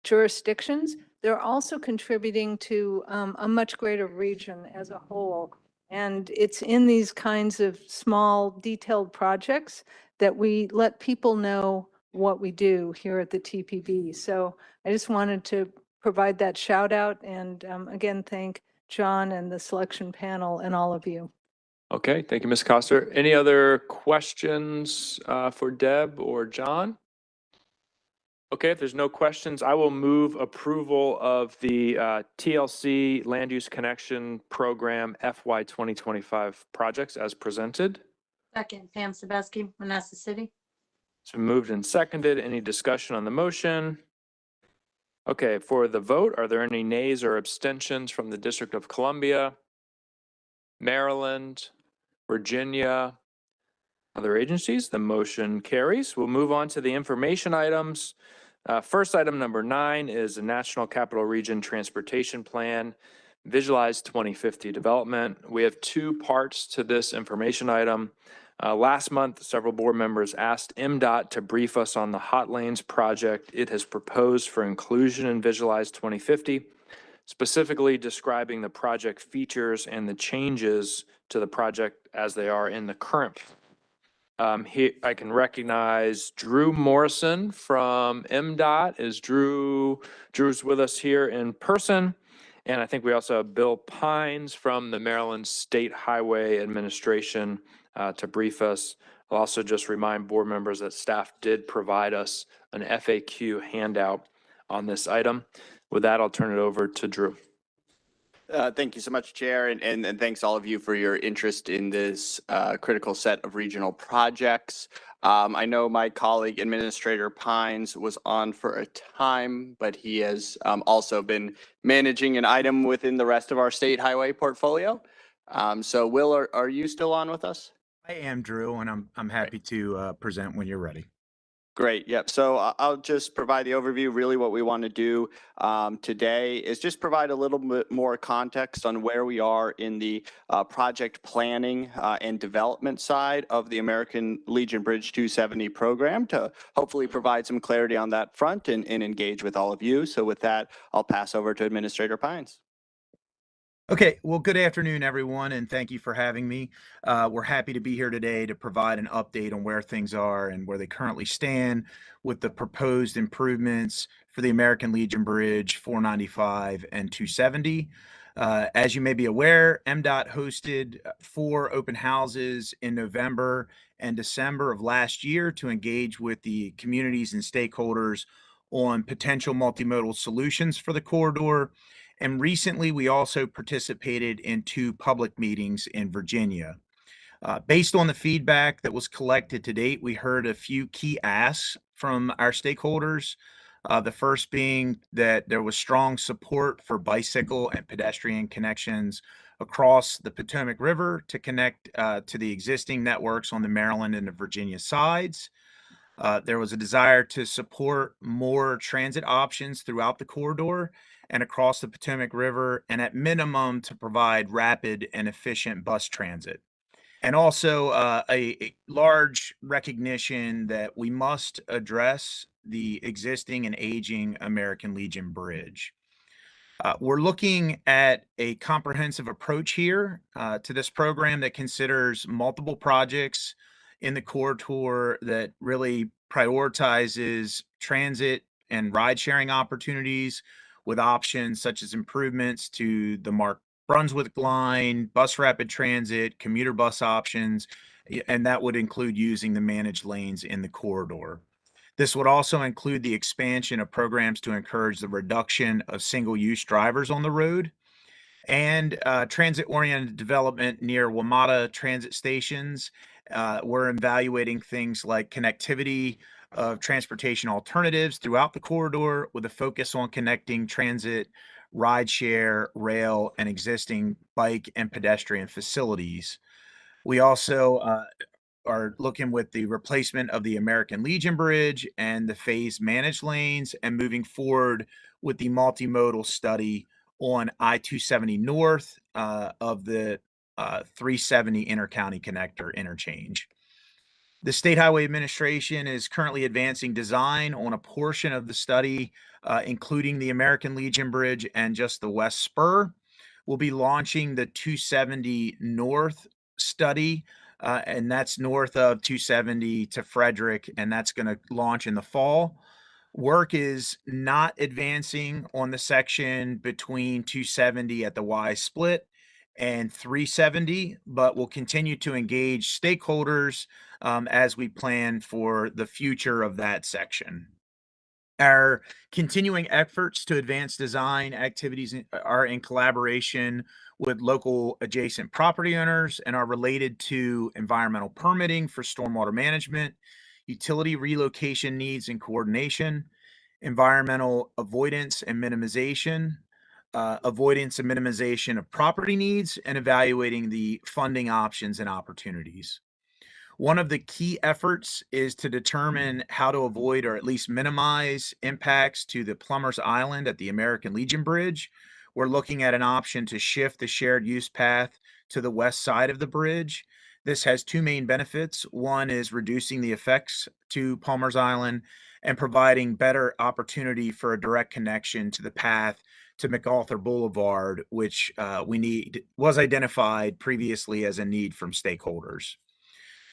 jurisdictions, they're also contributing to a much greater region as a whole. And it's in these kinds of small, detailed projects that we let people know what we do here at the TPB. So I just wanted to provide that shout out and again, thank John and the selection panel and all of you. Okay, thank you, Ms. Coster. Any other questions for Deb or John? Okay, if there's no questions, I will move approval of the TLC Land Use Connection Program FY 2025 projects as presented. Second, Pam Sabeski, Manassas City. It's been moved and seconded. Any discussion on the motion? Okay, for the vote, are there any nays or abstentions from the District of Columbia, Maryland, Virginia, other agencies? The motion carries. We'll move on to the information items. First item number 9 is the National Capital Region Transportation Plan, Visualize 2050 development. We have 2 parts to this information item. Last month, several board members asked MDOT to brief us on the Hot Lanes project it has proposed for inclusion in Visualize 2050, specifically describing the project features and the changes to the project as they are in the current. Here I can recognize Drew Morrison from MDOT. Drew's with us here in person. And I think we also have Bill Pines from the Maryland State Highway Administration to brief us. I'll also just remind board members that staff did provide us an FAQ handout on this item. With that, I'll turn it over to Drew. Thank you so much, Chair, and thanks all of you for your interest in this critical set of regional projects. I know my colleague, Administrator Pines, was on for a time, but he has also been managing an item within the rest of our state highway portfolio. So Will, are you still on with us? I am, Drew, and I'm happy to present when you're ready. Great. Yep. So I'll just provide the overview. Really what we want to do today is just provide a little bit more context on where we are in the project planning and development side of the American Legion Bridge 270 program to hopefully provide some clarity on that front and engage with all of you. So with that, I'll pass over to Administrator Pines. Okay, well, good afternoon, everyone, and thank you for having me. We're happy to be here today to provide an update on where things are and where they currently stand with the proposed improvements for the American Legion Bridge 495 and 270. As you may be aware, MDOT hosted 4 open houses in November and December of last year to engage with the communities and stakeholders on potential multimodal solutions for the corridor. And recently, we also participated in 2 public meetings in Virginia. Based on the feedback that was collected to date, we heard a few key asks from our stakeholders. The first being that there was strong support for bicycle and pedestrian connections across the Potomac River to connect to the existing networks on the Maryland and the Virginia sides. There was a desire to support more transit options throughout the corridor, and across the Potomac River, and at minimum to provide rapid and efficient bus transit. And also a large recognition that we must address the existing and aging American Legion Bridge. We're looking at a comprehensive approach here to this program that considers multiple projects in the corridor that really prioritizes transit and ride sharing opportunities with options such as improvements to the Mark Brunswick line, bus rapid transit, commuter bus options, and that would include using the managed lanes in the corridor. This would also include the expansion of programs to encourage the reduction of single-use drivers on the road and transit-oriented development near WMATA transit stations. We're evaluating things like connectivity of transportation alternatives throughout the corridor with a focus on connecting transit, rideshare, rail, and existing bike and pedestrian facilities. We also are looking with the replacement of the American Legion Bridge and the phased managed lanes and moving forward with the multimodal study on I-270 north of the 370 intercounty connector interchange. The State Highway Administration is currently advancing design on a portion of the study, including the American Legion Bridge and just the West Spur. We'll be launching the 270 North study, and that's north of 270 to Frederick, and that's going to launch in the fall. Work is not advancing on the section between 270 at the Y split and 370, but we'll continue to engage stakeholders as we plan for the future of that section. Our continuing efforts to advance design activities are in collaboration with local adjacent property owners and are related to environmental permitting for stormwater management, utility relocation needs and coordination, environmental avoidance and minimization, avoidance and minimization of property needs, and evaluating the funding options and opportunities. One of the key efforts is to determine how to avoid or at least minimize impacts to the Plumbers Island at the American Legion Bridge. We're looking at an option to shift the shared use path to the west side of the bridge. This has two main benefits. One is reducing the effects to Plumbers Island and providing better opportunity for a direct connection to the path to MacArthur Boulevard, which was identified previously as a need from stakeholders.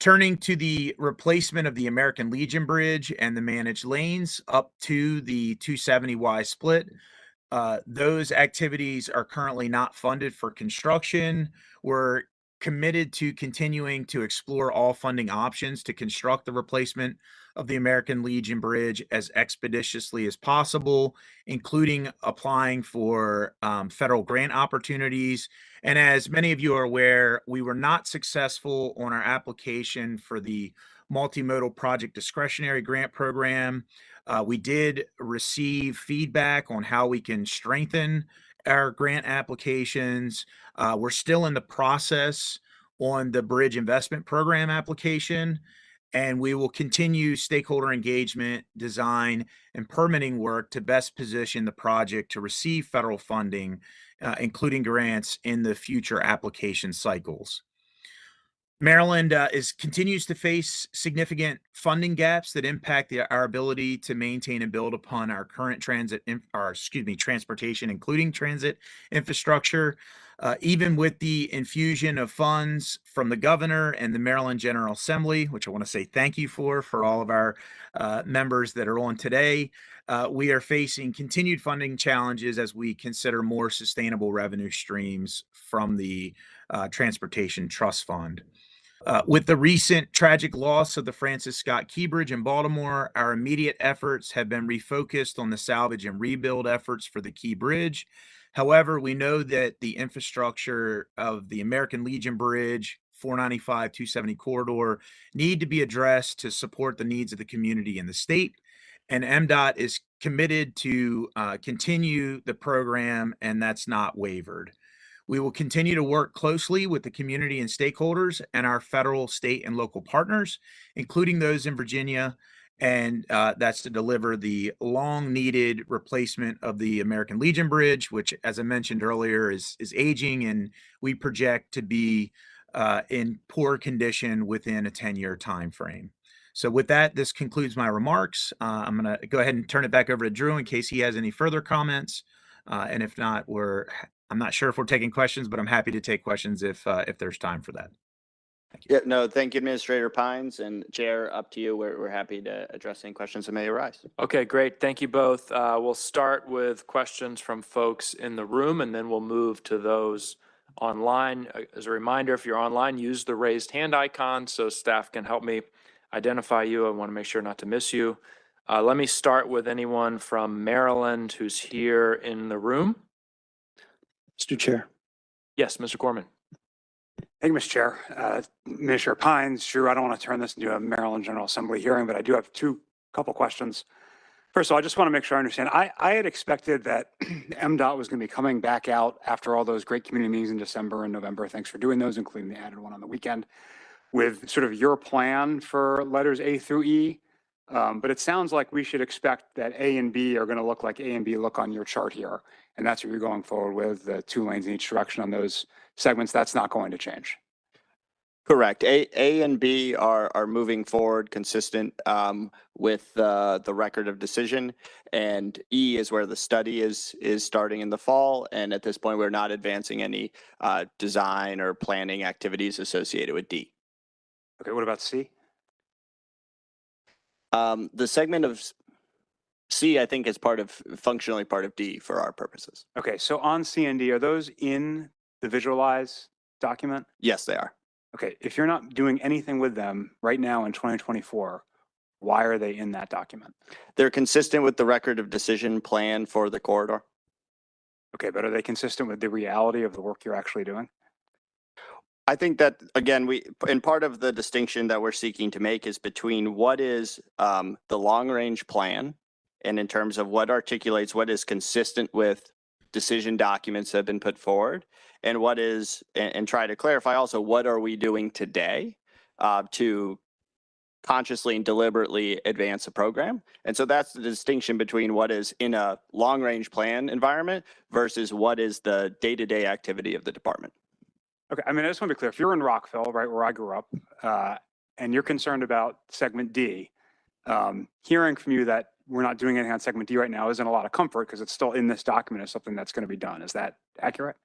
Turning to the replacement of the American Legion Bridge and the managed lanes up to the 270Y split, those activities are currently not funded for construction. We're committed to continuing to explore all funding options to construct the replacement of the American Legion Bridge as expeditiously as possible, including applying for federal grant opportunities. And as many of you are aware, we were not successful on our application for the Multimodal Project Discretionary Grant Program. We did receive feedback on how we can strengthen our grant applications. We're still in the process on the Bridge Investment Program application, and we will continue stakeholder engagement, design, and permitting work to best position the project to receive federal funding, including grants in the future application cycles. Maryland continues to face significant funding gaps that impact our ability to maintain and build upon our current transportation, including transit infrastructure. Even with the infusion of funds from the governor and the Maryland General Assembly, which I want to say thank you for all of our members that are on today, we are facing continued funding challenges as we consider more sustainable revenue streams from the Transportation Trust Fund. With the recent tragic loss of the Francis Scott Key Bridge in Baltimore, our immediate efforts have been refocused on the salvage and rebuild efforts for the Key Bridge. However, we know that the infrastructure of the American Legion Bridge, 495-270 corridor need to be addressed to support the needs of the community and the state. And MDOT is committed to continue the program, and that's not wavered. We will continue to work closely with the community and stakeholders and our federal, state, and local partners, including those in Virginia, And that's to deliver the long-needed replacement of the American Legion Bridge, which, as I mentioned earlier, is aging, and we project to be in poor condition within a 10-year time frame. So with that, this concludes my remarks. I'm going to go ahead and turn it back over to Drew in case he has any further comments. And if not, I'm not sure if we're taking questions, but I'm happy to take questions if there's time for that. Yeah, no, thank you, Administrator Pines, and Chair, up to you. We're happy to address any questions that may arise. Okay, great. Thank you both. We'll start with questions from folks in the room, and then we'll move to those online. As a reminder, if you're online, use the raised hand icon so staff can help me identify you. I want to make sure not to miss you. Let me start with anyone from Maryland who's here in the room. Mr. Chair. Yes, Mr. Corman. Thank you, Mr. Chair. Minister Pines, Drew, I don't want to turn this into a Maryland General Assembly hearing, but I do have couple questions. First of all, I just want to make sure I understand. I had expected that MDOT was going to be coming back out after all those great community meetings in December and November. Thanks for doing those, including the added one on the weekend, with sort of your plan for letters A through E. But it sounds like we should expect that A and B are going to look like A and B look on your chart here. And that's what you're going forward with, the 2 lanes in each direction on those segments. That's not going to change. Correct. A and B are moving forward consistent with the record of decision, and E is where the study is starting in the fall. And at this point, we're not advancing any design or planning activities associated with D. Okay, what about C? The segment of C, I think, is functionally part of D for our purposes. Okay, so on C and D, are those in the visualize document? Yes, they are. Okay, if you're not doing anything with them right now in 2024, why are they in that document? They're consistent with the record of decision plan for the corridor. Okay, but are they consistent with the reality of the work you're actually doing? I think that, again, part of the distinction that we're seeking to make is between what is the long-range plan, and in terms of what articulates what is consistent with decision documents that have been put forward, and what is, and try to clarify also, what are we doing today to consciously and deliberately advance a program. And so that's the distinction between what is in a long-range plan environment versus what is the day-to-day activity of the department. Okay, I mean, I just want to be clear. If you're in Rockville, right, where I grew up, and you're concerned about segment D, hearing from you that we're not doing anything on segment D right now isn't a lot of comfort because it's still in this document as something that's going to be done. Is that accurate?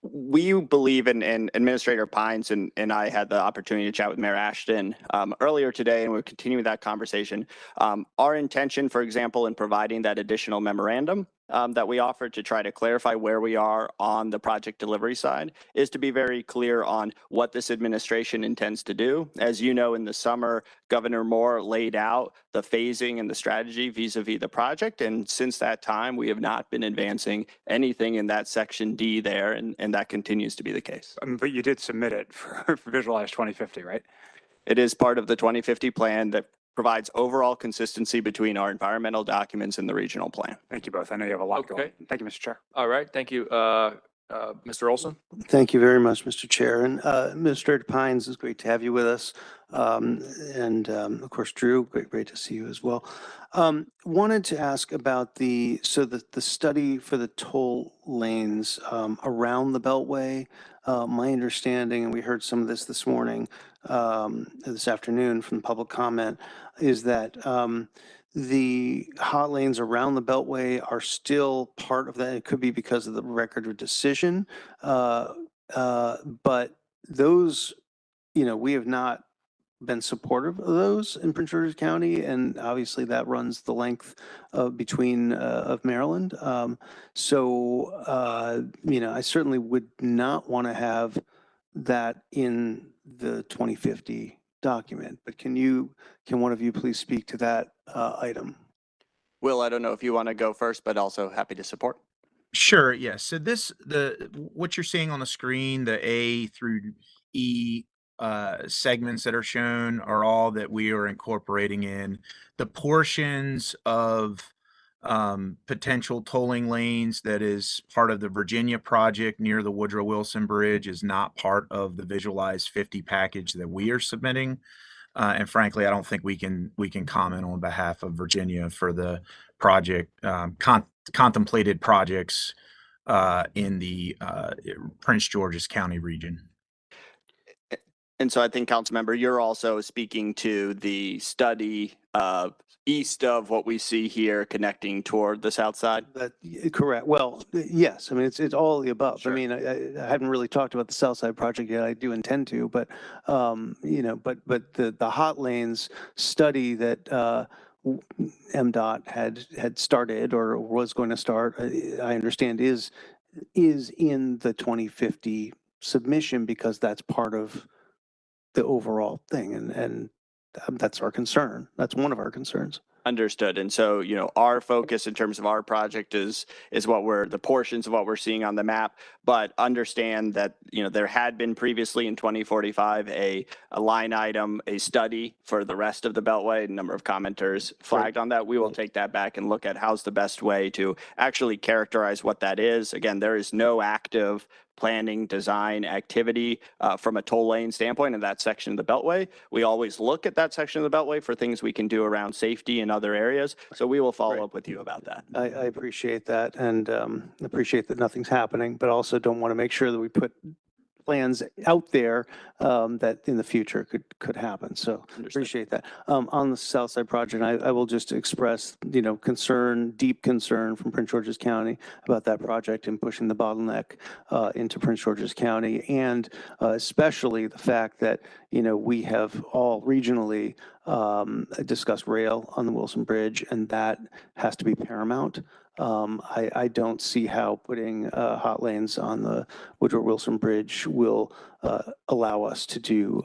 We believe in Administrator Pines and I had the opportunity to chat with Mayor Ashton earlier today, and we're continuing that conversation. Our intention, for example, in providing that additional memorandum that we offered to try to clarify where we are on the project delivery side is to be very clear on what this administration intends to do. As you know, in the summer, Governor Moore laid out the phasing and the strategy vis-a-vis the project. And since that time, we have not been advancing anything in that section D there. And that continues to be the case. But you did submit it for Visualize 2050, right? It is part of the 2050 plan that provides overall consistency between our environmental documents and the regional plan. Thank you both. I know you have a lot going. Thank you, Mr. Chair. All right. Thank you. Mr. Olson. Thank you very much, Mr. Chair. And Administrator Pines, it's great to have you with us. Of course, Drew, great to see you as well. Wanted to ask about the study for the toll lanes around the Beltway. My understanding, and we heard some of this morning, this afternoon from the public comment, is that the hot lanes around the Beltway are still part of that. It could be because of the record of decision, but those, we have not been supportive of those in Prince George's County, and obviously that runs the length of Maryland. I certainly would not want to have that in the 2050 document, but can one of you please speak to that item? Will, I don't know if you want to go first, but also happy to support. Sure. Yes. So what you're seeing on the screen, the A through E segments that are shown are all that we are incorporating in. The portions of potential tolling lanes that is part of the Virginia project near the Woodrow Wilson Bridge is not part of the Visualize 50 package that we are submitting. And frankly, I don't think we can comment on behalf of Virginia for the project contemplated projects in the Prince George's County region. And so I think, Councilmember, you're also speaking to the study east of what we see here connecting toward the south side? Correct. Well, yes. I mean, it's all of the above. Sure. I mean, I haven't really talked about the south side project yet. I do intend to, but, you know, but the hot lanes study that MDOT had started or was going to start, I understand is in the 2050 submission because that's part of the overall thing. And that's our concern. That's one of our concerns. Understood. And so, you know, our focus in terms of our project is what the portions of what we're seeing on the map, but understand that, you know, there had been previously in 2045 a line item, a study for the rest of the Beltway. A number of commenters flagged on that. We will take that back and look at how's the best way to actually characterize what that is. Again, there is no active planning, design activity from a toll lane standpoint in that section of the Beltway. We always look at that section of the Beltway for things we can do around safety and other areas. So we will follow up with you about that. I appreciate that and appreciate that nothing's happening, but also don't want to make sure that we put plans out there that in the future could happen. So appreciate that. On the South Side project, I will just express, you know, deep concern from Prince George's County about that project and pushing the bottleneck into Prince George's County, and especially the fact that, you know, we have all regionally discussed rail on the Wilson Bridge, and that has to be paramount. I don't see how putting hot lanes on the Woodrow Wilson Bridge will allow us to do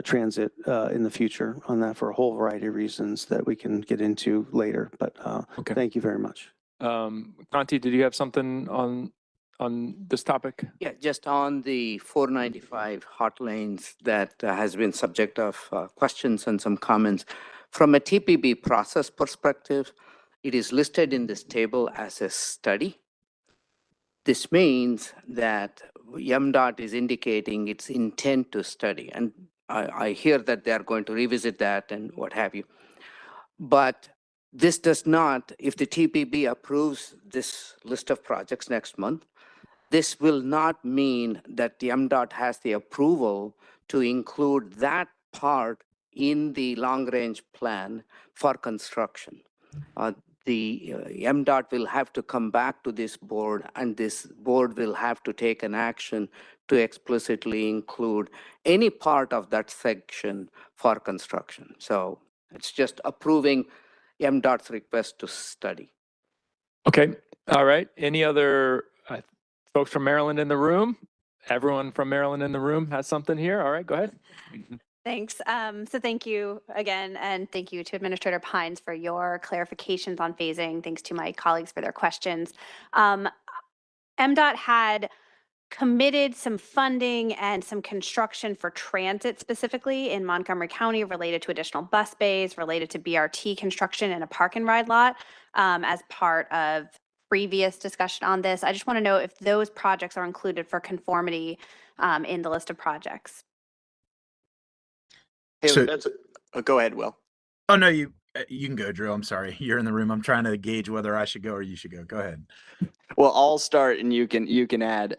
transit in the future on that for a whole variety of reasons that we can get into later. But Okay. Thank you very much. Conti, did you have something on this topic? Yeah, just on the 495 hot lanes that has been subject of questions and some comments. From a TPB process perspective, it is listed in this table as a study. This means that MDOT is indicating its intent to study. And I hear that they are going to revisit that and what have you. But this does not, if the TPB approves this list of projects next month, this will not mean that the MDOT has the approval to include that part in the long-range plan for construction. The MDOT will have to come back to this board, and this board will have to take an action to explicitly include any part of that section for construction. So it's just approving MDOT's request to study. Okay. All right. Any other folks from Maryland in the room? Everyone from Maryland in the room has something here. All right, go ahead. Thanks. So thank you again, and thank you to Administrator Pines for your clarifications on phasing. Thanks to my colleagues for their questions. MDOT had committed some funding and some construction for transit specifically in Montgomery County related to additional bus bays, related to BRT construction and a park and ride lot as part of previous discussion on this. I just want to know if those projects are included for conformity in the list of projects. Hey, So- go ahead, Will. Oh, no, you can go, Drew. I'm sorry. You're in the room. I'm trying to gauge whether I should go or you should go. Go ahead. Well, I'll start and you can add.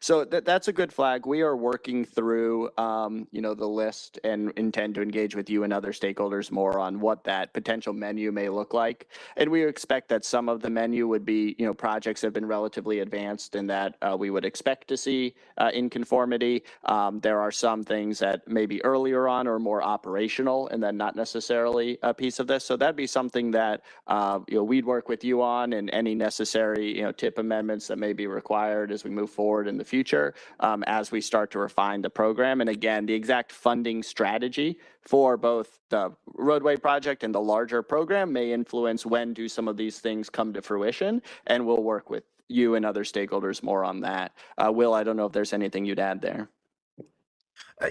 So that's a good flag. We are working through, you know, the list and intend to engage with you and other stakeholders more on what that potential menu may look like. And we expect that some of the menu would be, you know, projects that have been relatively advanced and that we would expect to see in conformity. There are some things that may be earlier on or more operational and then not necessarily a piece of this. So that'd be something that, you know, we'd work with you on, and any necessary, you know, tip amendments that may be required as we move forward in the future, as we start to refine the program. And again, the exact funding strategy for both the roadway project and the larger program may influence when do some of these things come to fruition, and we'll work with you and other stakeholders more on that. Will, I don't know if there's anything you'd add there.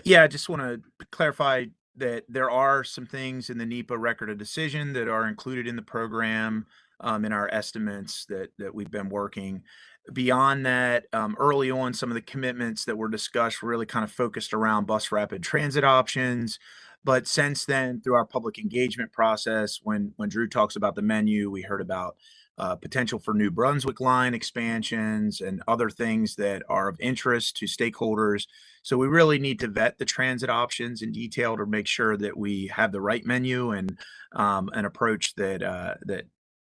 Yeah, I just want to clarify that there are some things in the NEPA record of decision that are included in the program in our estimates that we've been working. Beyond that, early on, some of the commitments that were discussed were really kind of focused around bus rapid transit options. But since then, through our public engagement process, when Drew talks about the menu, we heard about potential for New Brunswick line expansions and other things that are of interest to stakeholders. So we really need to vet the transit options in detail to make sure that we have the right menu and an approach that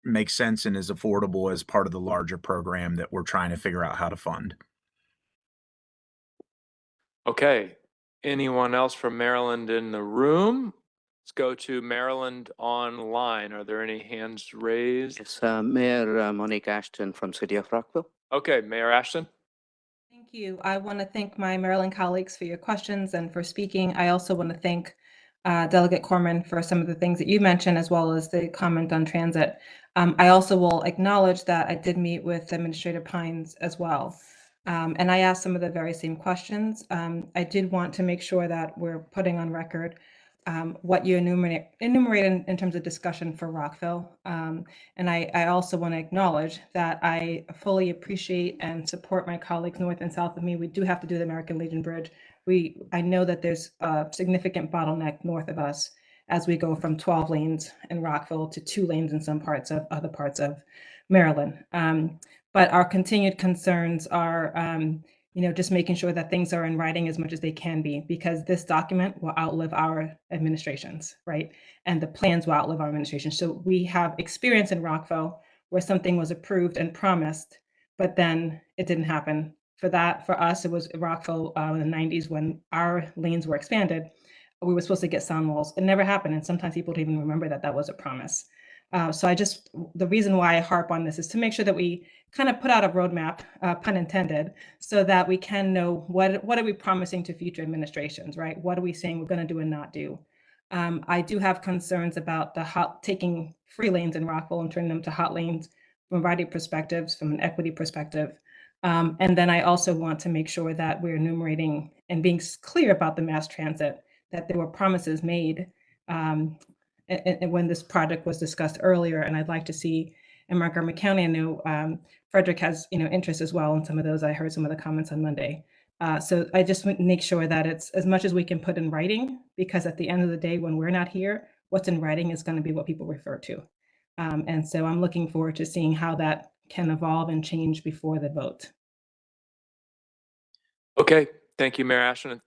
makes sense and is affordable as part of the larger program that we're trying to figure out how to fund. Okay. Anyone else from Maryland in the room? Let's go to Maryland online. Are there any hands raised? It's Mayor Monique Ashton from City of Rockville. Okay, Mayor Ashton. Thank you. I want to thank my Maryland colleagues for your questions and for speaking. I also want to thank Delegate Corman for some of the things that you mentioned, as well as the comment on transit. I also will acknowledge that I did meet with Administrator Pines as well. And I asked some of the very same questions. I did want to make sure that we're putting on record what you enumerate in terms of discussion for Rockville. And I also want to acknowledge that I fully appreciate and support my colleagues north and south of me. We do have to do the American Legion Bridge. I know that there's a significant bottleneck north of us as we go from 12 lanes in Rockville to 2 lanes in some parts of other parts of Maryland. But our continued concerns are just making sure that things are in writing as much as they can be, because this document will outlive our administrations, right? And the plans will outlive our administration. So we have experience in Rockville where something was approved and promised, but then it didn't happen. For us, it was Rockville in the 90s when our lanes were expanded. We were supposed to get sound walls. It never happened. And sometimes people don't even remember that was a promise. So the reason why I harp on this is to make sure that we kind of put out a roadmap, pun intended, so that we can know what are we promising to future administrations, right? What are we saying we're going to do and not do? I do have concerns about taking free lanes in Rockville and turning them to hot lanes from a variety of perspectives, from an equity perspective. And then I also want to make sure that we're enumerating and being clear about the mass transit, that there were promises made and when this project was discussed earlier. And I'd like to see in Montgomery County, I know Frederick has interest as well in some of those. I heard some of the comments on Monday. So I just want to make sure that it's as much as we can put in writing, because at the end of the day, when we're not here, what's in writing is going to be what people refer to. And so I'm looking forward to seeing how that can evolve and change before the vote. Okay, thank you, Mayor Ashton.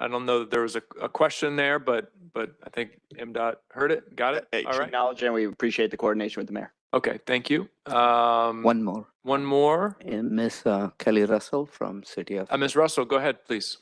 I don't know that there was a question there, but I think MDOT heard it, got it. All right. Acknowledge, and we appreciate the coordination with the mayor. Okay, thank you. One more. One more. And Miss Kelly Russell from City of. Ms. Russell, go ahead, please.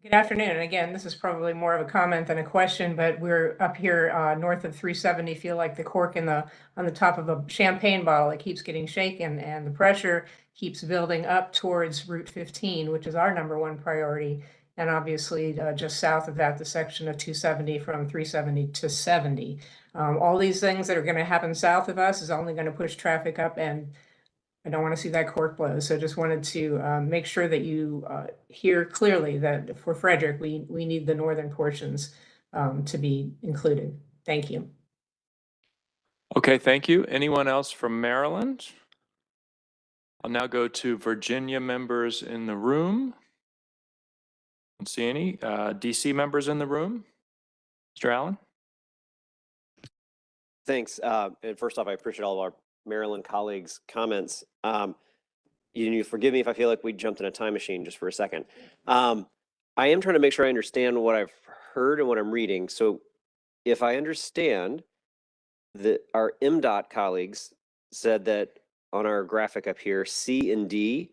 Good afternoon. And again, this is probably more of a comment than a question, but we're up here north of 370, feel like the cork on the top of a champagne bottle. It keeps getting shaken, and the pressure keeps building up towards Route 15, which is our #1 priority. And obviously, just south of that, the section of 270 from 370 to 70. All these things that are going to happen south of us is only going to push traffic up, and I don't want to see that cork blow. So just wanted to make sure that you hear clearly that for Frederick, we need the northern portions to be included. Thank you. Okay, thank you. Anyone else from Maryland? I'll now go to Virginia members in the room. I don't see any. DC members in the room. Mr. Allen? Thanks. And first off, I appreciate all of our Maryland colleagues' comments. You forgive me if I feel like we jumped in a time machine just for a second. I am trying to make sure I understand what I've heard and what I'm reading. So if I understand that our MDOT colleagues said that on our graphic up here, C and D,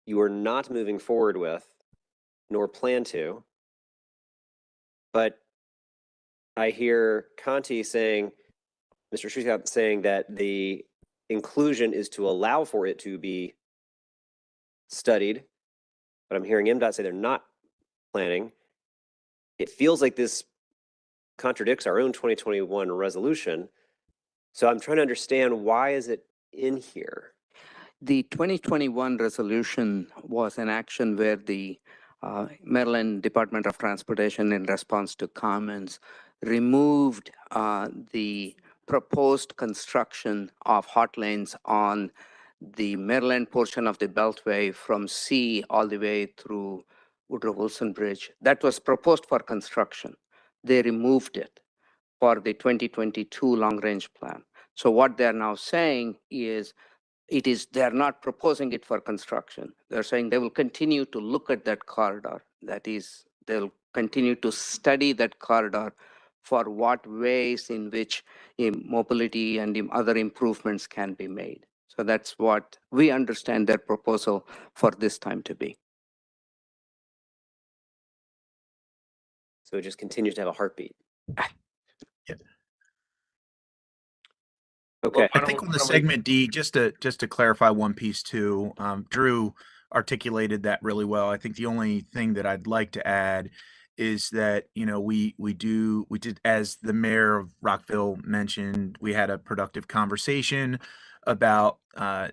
you are not moving forward with, nor plan to. But I hear Conti saying, Mr. Schuscott saying that the inclusion is to allow for it to be studied, but I'm hearing MDOT say they're not planning. It feels like this contradicts our own 2021 resolution. So I'm trying to understand, why is it in here? The 2021 resolution was an action where the Maryland Department of Transportation, in response to comments, removed the proposed construction of hot lanes on the Maryland portion of the Beltway from C all the way through Woodrow Wilson Bridge. That was proposed for construction. They removed it for the 2022 long-range plan. So what they're now saying is, they're not proposing it for construction. They're saying they will continue to look at that corridor. That is, they'll continue to study that corridor for what ways in which mobility and other improvements can be made. So that's what we understand their proposal for this time to be. So it just continues to have a heartbeat. Okay. I think on the segment D, just to clarify one piece too, Drew articulated that really well. I think the only thing that I'd like to add is that, you know, we did, as the mayor of Rockville mentioned, we had a productive conversation about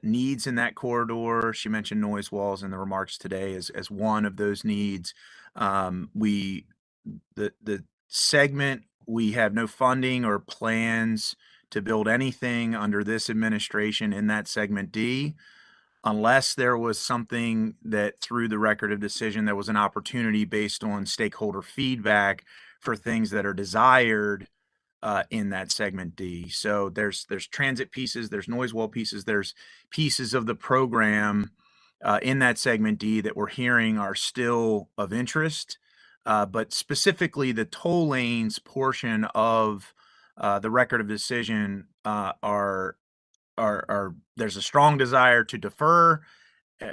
needs in that corridor. She mentioned noise walls in the remarks today as one of those needs. The segment, we have no funding or plans to build anything under this administration in that segment D, unless there was something that through the record of decision, there was an opportunity based on stakeholder feedback for things that are desired in that segment D. So there's transit pieces, there's noise wall pieces, there's pieces of the program in that segment D that we're hearing are still of interest. But specifically the toll lanes portion of the record of decision are there's a strong desire to defer,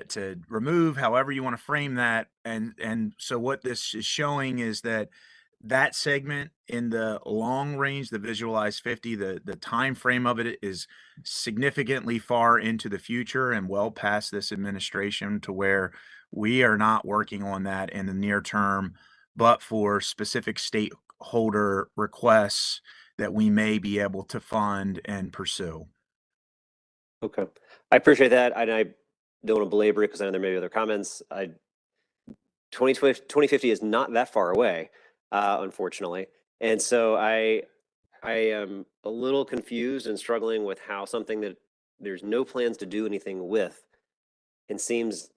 to remove, however you want to frame that. And so what this is showing is that that segment in the long range, the visualized 50, the time frame of it is significantly far into the future and well past this administration, to where we are not working on that in the near term, but for specific stakeholder requests that we may be able to fund and pursue. Okay. I appreciate that. And I don't want to belabor it because I know there may be other comments. 2050 is not that far away, unfortunately. And so I am a little confused and struggling with how something that there's no plans to do anything with and seems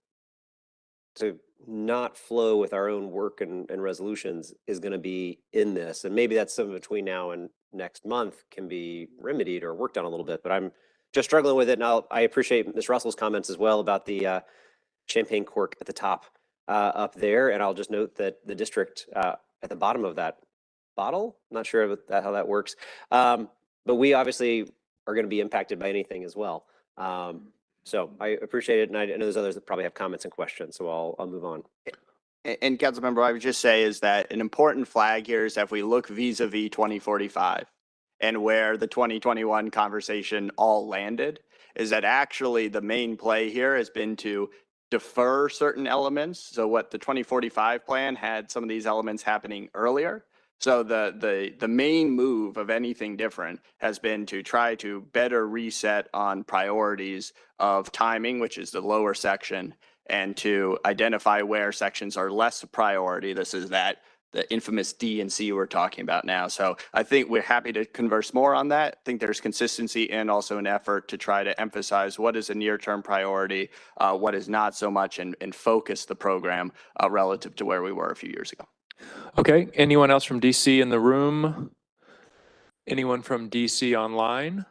to not flow with our own work and resolutions is going to be in this. And maybe that's something between now and next month can be remedied or worked on a little bit, but I'm just struggling with it. And I appreciate Ms. Russell's comments as well about the champagne cork at the top up there. And I'll just note that the district at the bottom of that bottle, I'm not sure how that works. But we obviously are going to be impacted by anything as well. So I appreciate it. And I know there's others that probably have comments and questions, so I'll move on. And Councilmember, I would just say is that an important flag here is that if we look vis-a-vis 2045 and where the 2021 conversation all landed, is that actually the main play here has been to defer certain elements. So what the 2045 plan had some of these elements happening earlier. So the main move of anything different has been to try to better reset on priorities of timing, which is the lower section, and to identify where sections are less priority. This is the infamous D and C we're talking about now. So I think we're happy to converse more on that. I think there's consistency and also an effort to try to emphasize what is a near-term priority, what is not so much, and focus the program relative to where we were a few years ago. Okay, anyone else from DC in the room? Anyone from DC online?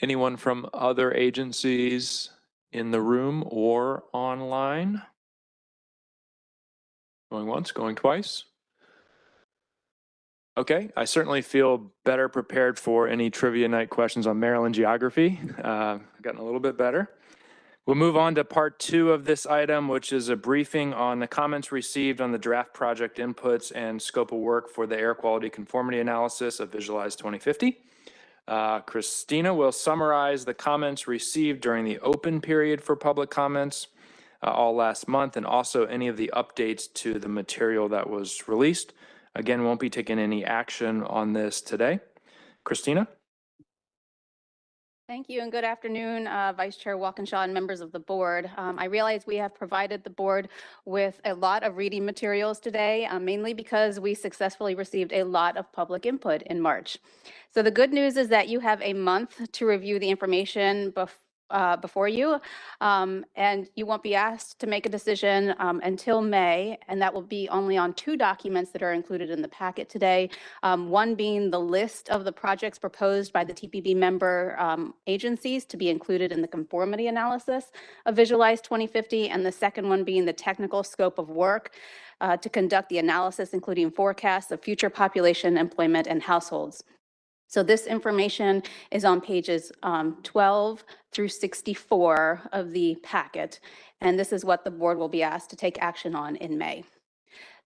Anyone from other agencies in the room or online? Going once, going twice. Okay, I certainly feel better prepared for any trivia night questions on Maryland geography. Gotten a little bit better. We'll move on to part 2 of this item, which is a briefing on the comments received on the draft project inputs and scope of work for the air quality conformity analysis of Visualize 2050. Christina will summarize the comments received during the open period for public comments all last month, and also any of the updates to the material that was released. Again, won't be taking any action on this today. Christina? Thank you and good afternoon, Vice Chair Walkinshaw and members of the board. I realize we have provided the board with a lot of reading materials today, mainly because we successfully received a lot of public input in March. So the good news is that you have a month to review the information before you, and you won't be asked to make a decision until May, and that will be only on 2 documents that are included in the packet today. One being the list of the projects proposed by the TPB member agencies to be included in the conformity analysis of Visualize 2050, and the second one being the technical scope of work to conduct the analysis, including forecasts of future population, employment, and households. So this information is on pages 12 through 64 of the packet, and this is what the board will be asked to take action on in May.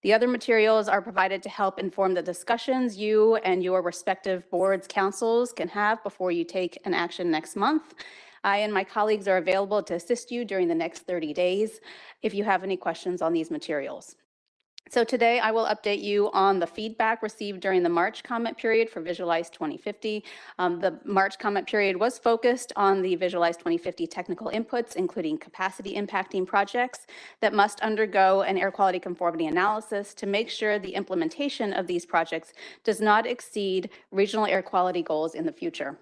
The other materials are provided to help inform the discussions you and your respective boards, councils can have before you take an action next month. I and my colleagues are available to assist you during the next 30 days if you have any questions on these materials. So today I will update you on the feedback received during the March comment period for Visualize 2050. The March comment period was focused on the Visualize 2050 technical inputs, including capacity impacting projects that must undergo an air quality conformity analysis to make sure the implementation of these projects does not exceed regional air quality goals in the future.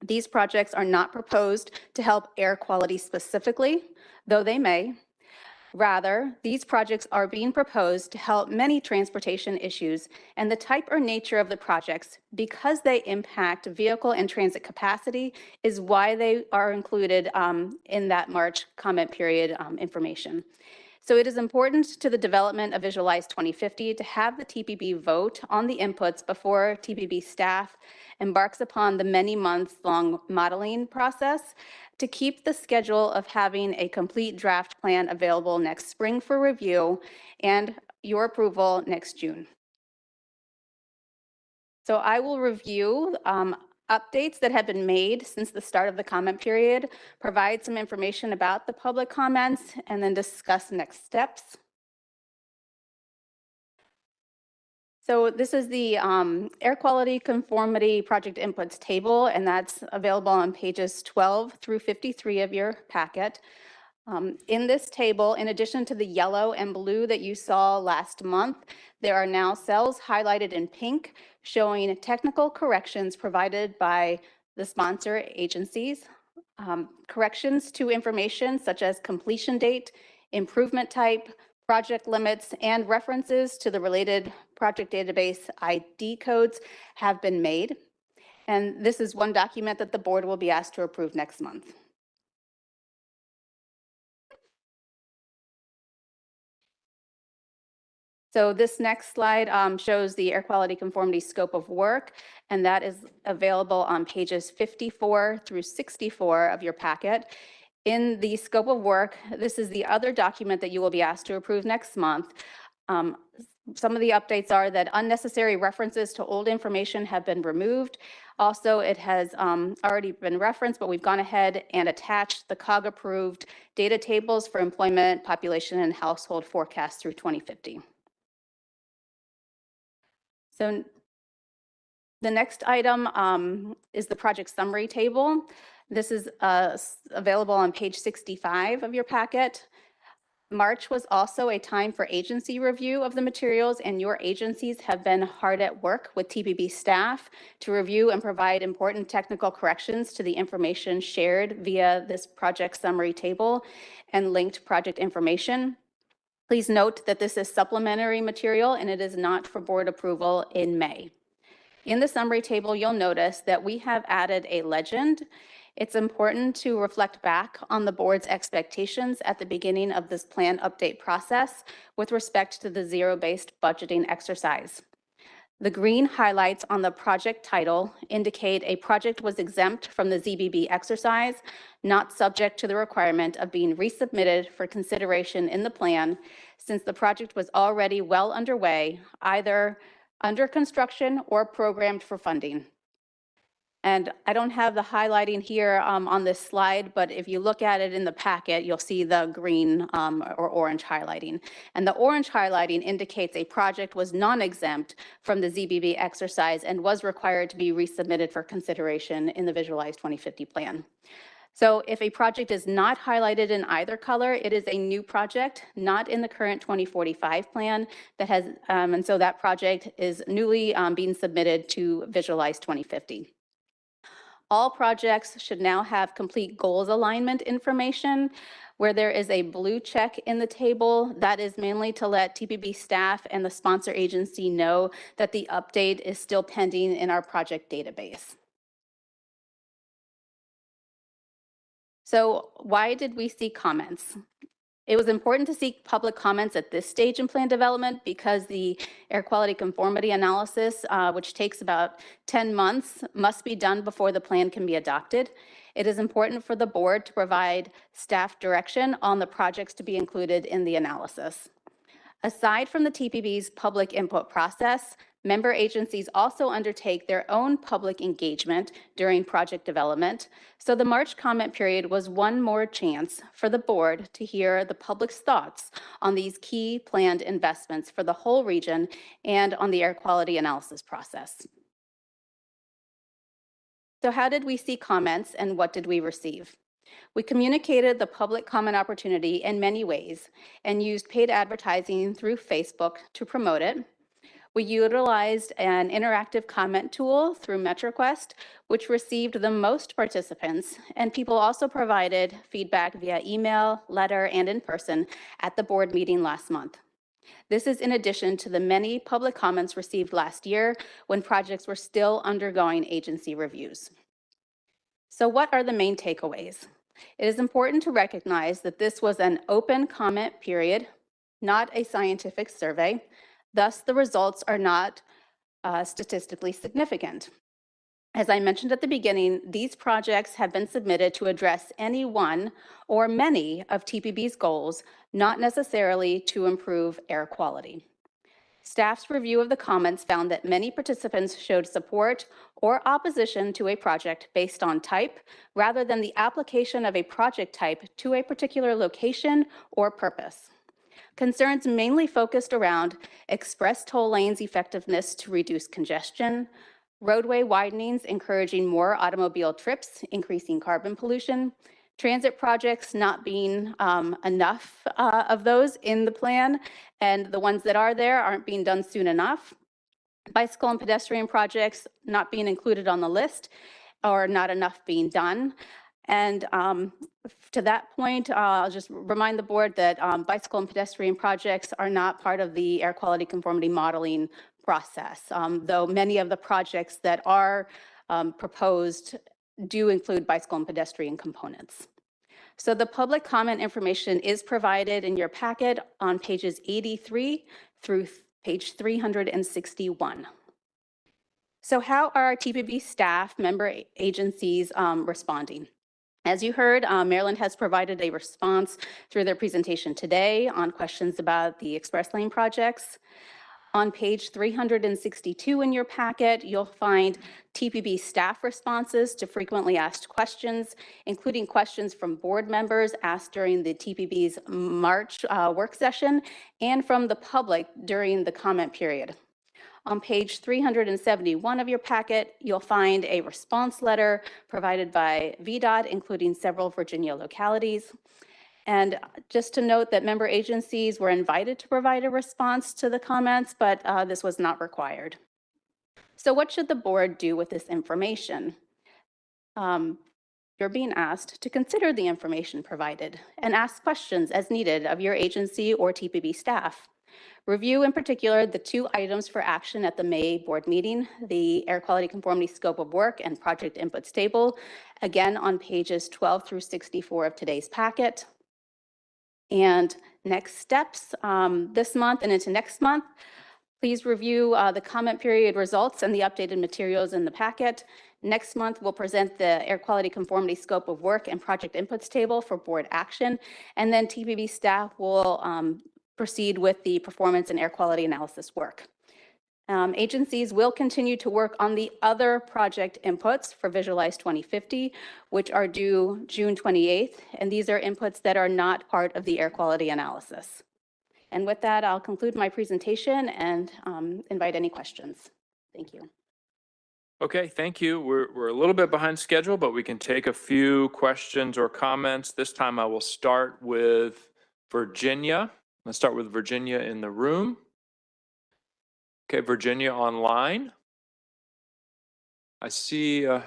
These projects are not proposed to help air quality specifically, though they may. Rather, these projects are being proposed to help many transportation issues, and the type or nature of the projects, because they impact vehicle and transit capacity, is why they are included in that March comment period information. So it is important to the development of Visualize 2050 to have the TPB vote on the inputs before TPB staff embarks upon the many months-long modeling process to keep the schedule of having a complete draft plan available next spring for review and your approval next June. So I will review updates that have been made since the start of the comment period, provide some information about the public comments, and then discuss next steps. So this is the air quality conformity project inputs table, and that's available on pages 12 through 53 of your packet. In this table, in addition to the yellow and blue that you saw last month, there are now cells highlighted in pink showing technical corrections provided by the sponsor agencies, corrections to information such as completion date, improvement type, project limits, and references to the related project database ID codes have been made. And this is one document that the board will be asked to approve next month. So this next slide shows the air quality conformity scope of work, and that is available on pages 54 through 64 of your packet. In the scope of work, this is the other document that you will be asked to approve next month. Some of the updates are that unnecessary references to old information have been removed. Also, it has already been referenced, but we've gone ahead and attached the COG approved data tables for employment, population, and household forecasts through 2050. So the next item is the project summary table. This is available on page 65 of your packet. March was also a time for agency review of the materials, and your agencies have been hard at work with TPB staff to review and provide important technical corrections to the information shared via this project summary table and linked project information. Please note that this is supplementary material and it is not for board approval in May. In the summary table, you'll notice that we have added a legend. It's important to reflect back on the board's expectations at the beginning of this plan update process with respect to the zero-based budgeting exercise. The green highlights on the project title indicate a project was exempt from the ZBB exercise, not subject to the requirement of being resubmitted for consideration in the plan, since the project was already well underway, either under construction or programmed for funding. And I don't have the highlighting here on this slide, but if you look at it in the packet, you'll see the green or orange highlighting. And the orange highlighting indicates a project was non-exempt from the ZBB exercise and was required to be resubmitted for consideration in the Visualize 2050 plan. So if a project is not highlighted in either color, it is a new project, not in the current 2045 plan that has, and so that project is newly being submitted to Visualize 2050. All projects should now have complete goals alignment information. Where there is a blue check in the table, that is mainly to let TPB staff and the sponsor agency know that the update is still pending in our project database. So why did we see comments? It was important to seek public comments at this stage in plan development because the air quality conformity analysis, which takes about 10 months, must be done before the plan can be adopted. It is important for the board to provide staff direction on the projects to be included in the analysis. Aside from the TPB's public input process, member agencies also undertake their own public engagement during project development. So the March comment period was one more chance for the board to hear the public's thoughts on these key planned investments for the whole region and on the air quality analysis process. So how did we see comments and what did we receive? We communicated the public comment opportunity in many ways and used paid advertising through Facebook to promote it. We utilized an interactive comment tool through MetroQuest, which received the most participants, and people also provided feedback via email, letter, and in person at the board meeting last month. This is in addition to the many public comments received last year when projects were still undergoing agency reviews. So what are the main takeaways? It is important to recognize that this was an open comment period, not a scientific survey. Thus, the results are not statistically significant. As I mentioned at the beginning, these projects have been submitted to address any one or many of TPB's goals, not necessarily to improve air quality. Staff's review of the comments found that many participants showed support or opposition to a project based on type, rather than the application of a project type to a particular location or purpose. Concerns mainly focused around express toll lanes' effectiveness to reduce congestion, roadway widenings encouraging more automobile trips, increasing carbon pollution, transit projects not being enough of those in the plan, and the ones that are there aren't being done soon enough. Bicycle and pedestrian projects not being included on the list or not enough being done. And to that point, I'll just remind the board that bicycle and pedestrian projects are not part of the air quality conformity modeling process, though many of the projects that are proposed do include bicycle and pedestrian components. So the public comment information is provided in your packet on pages 83 through page 361. So how are our TPB staff, member agencies responding? As you heard, Maryland has provided a response through their presentation today on questions about the express lane projects. On page 362 in your packet, you'll find TPB staff responses to frequently asked questions, including questions from board members asked during the TPB's March work session and from the public during the comment period. On page 371 of your packet, you'll find a response letter provided by VDOT, including several Virginia localities. And just to note that member agencies were invited to provide a response to the comments, but this was not required. So what should the board do with this information? You're being asked to consider the information provided and ask questions as needed of your agency or TPB staff. Review in particular the two items for action at the May board meeting, the air quality conformity scope of work and project inputs table, again on pages 12 through 64 of today's packet. And next steps this month and into next month, please review the comment period results and the updated materials in the packet. Next month, we'll present the air quality conformity scope of work and project inputs table for board action. And then TPB staff will proceed with the performance and air quality analysis work. Agencies will continue to work on the other project inputs for Visualize 2050, which are due June 28th. And these are inputs that are not part of the air quality analysis. And with that, I'll conclude my presentation and invite any questions. Thank you. Okay, thank you. We're a little bit behind schedule, but we can take a few questions or comments. This time I will start with Virginia. Let's start with Virginia in the room. Okay, Virginia online. I see one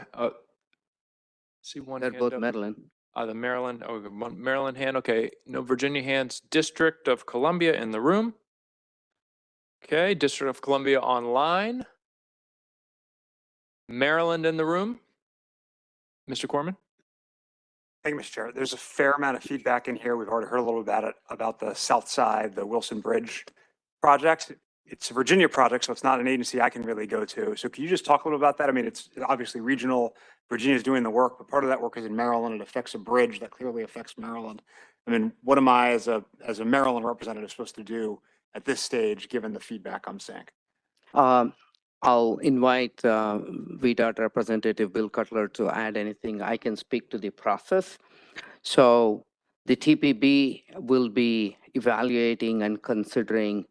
They're hand both up. Maryland. The Maryland, one Maryland hand. Okay, no Virginia hands. District of Columbia in the room. Okay, District of Columbia online. Maryland in the room. Mr. Corman. Thank you, Mr. Chair. There's a fair amount of feedback in here. We've already heard a little about it, about the South Side, the Wilson Bridge project. It's a Virginia project, so it's not an agency I can really go to. So can you just talk a little about that? I mean, it's obviously regional. Virginia's doing the work, but part of that work is in Maryland. It affects a bridge that clearly affects Maryland. I mean, what am I as a Maryland representative supposed to do at this stage, given the feedback I'm seeing? I'll invite VDOT representative Bill Cutler to add anything. I can speak to the process. So the TPB will be evaluating and considering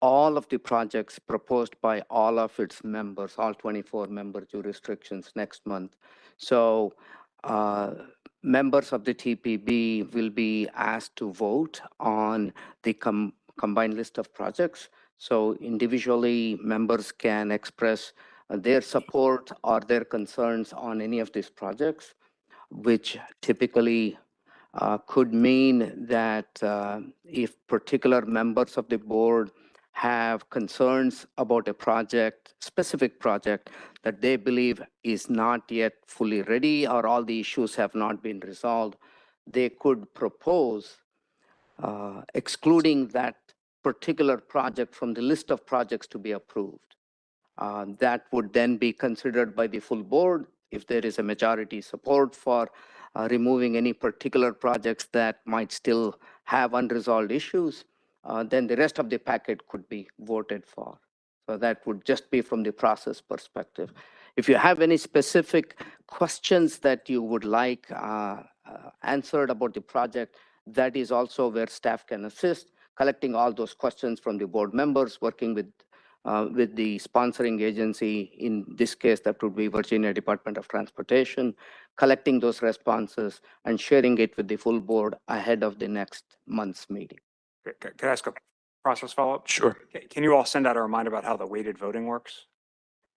all of the projects proposed by all of its members, all 24 member jurisdictions next month. So members of the TPB will be asked to vote on the combined list of projects. So individually, members can express their support or their concerns on any of these projects, which typically could mean that if particular members of the board have concerns about a project, specific project that they believe is not yet fully ready or all the issues have not been resolved, they could propose excluding that particular project from the list of projects to be approved. That would then be considered by the full board. If there is a majority support for removing any particular projects that might still have unresolved issues, then the rest of the packet could be voted for. So that would just be from the process perspective. If you have any specific questions that you would like answered about the project, that is also where staff can assist, collecting all those questions from the board members, working with the sponsoring agency. In this case, that would be Virginia Department of Transportation, collecting those responses and sharing it with the full board ahead of the next month's meeting. Can I ask a process follow-up? Sure. Can you all send out a reminder about how the weighted voting works?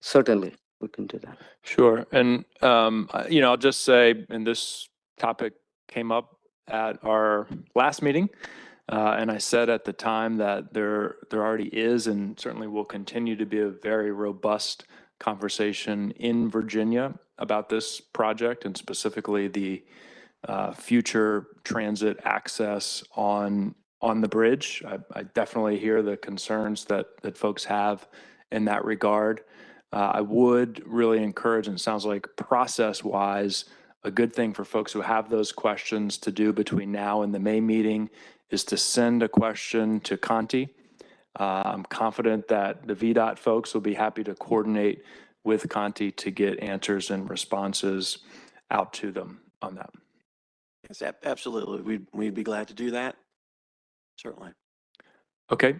Certainly, we can do that. Sure. And, I'll just say, and this topic came up at our last meeting, and I said at the time that there already is and certainly will continue to be a very robust conversation in Virginia about this project and specifically the future transit access on the bridge. I definitely hear the concerns that folks have in that regard. I would really encourage, and it sounds like process-wise, a good thing for folks who have those questions to do between now and the May meeting is to send a question to Conti. I'm confident that the VDOT folks will be happy to coordinate with Conti to get answers and responses out to them on that. Yes, absolutely. We'd be glad to do that. Certainly. Okay.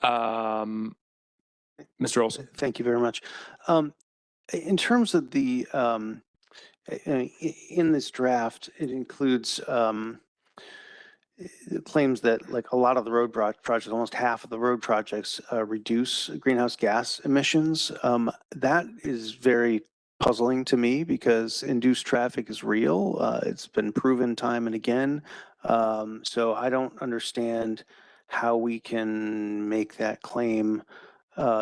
Mr. Olson. Thank you very much. In terms of the, in this draft, it includes claims that like a lot of the road projects, almost half of the road projects reduce greenhouse gas emissions. That is very puzzling to me because induced traffic is real. It's been proven time and again. So I don't understand how we can make that claim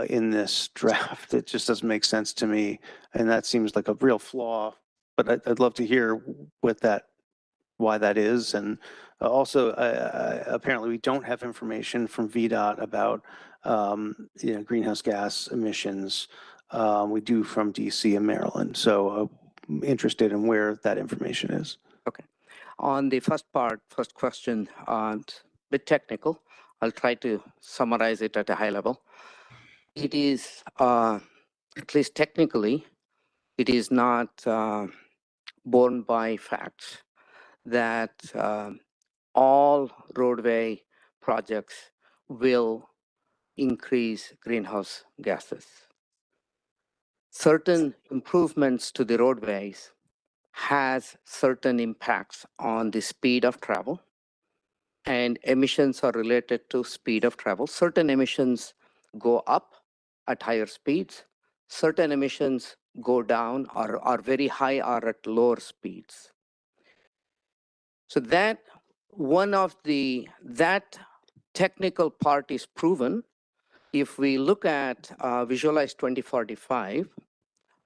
in this draft. It just doesn't make sense to me. And that seems like a real flaw, but I'd love to hear why that is. And also, apparently we don't have information from VDOT about, greenhouse gas emissions. We do from DC and Maryland. So I'm interested in where that information is. Okay. On the first question, a bit technical. I'll try to summarize it at a high level. it is, at least technically, it is not borne by facts that all roadway projects will increase greenhouse gases. Certain improvements to the roadways has certain impacts on the speed of travel, and emissions are related to speed of travel. Certain emissions go up at higher speeds. Certain emissions go down or are very high or at lower speeds. So that technical part is proven. If we look at Visualize 2045,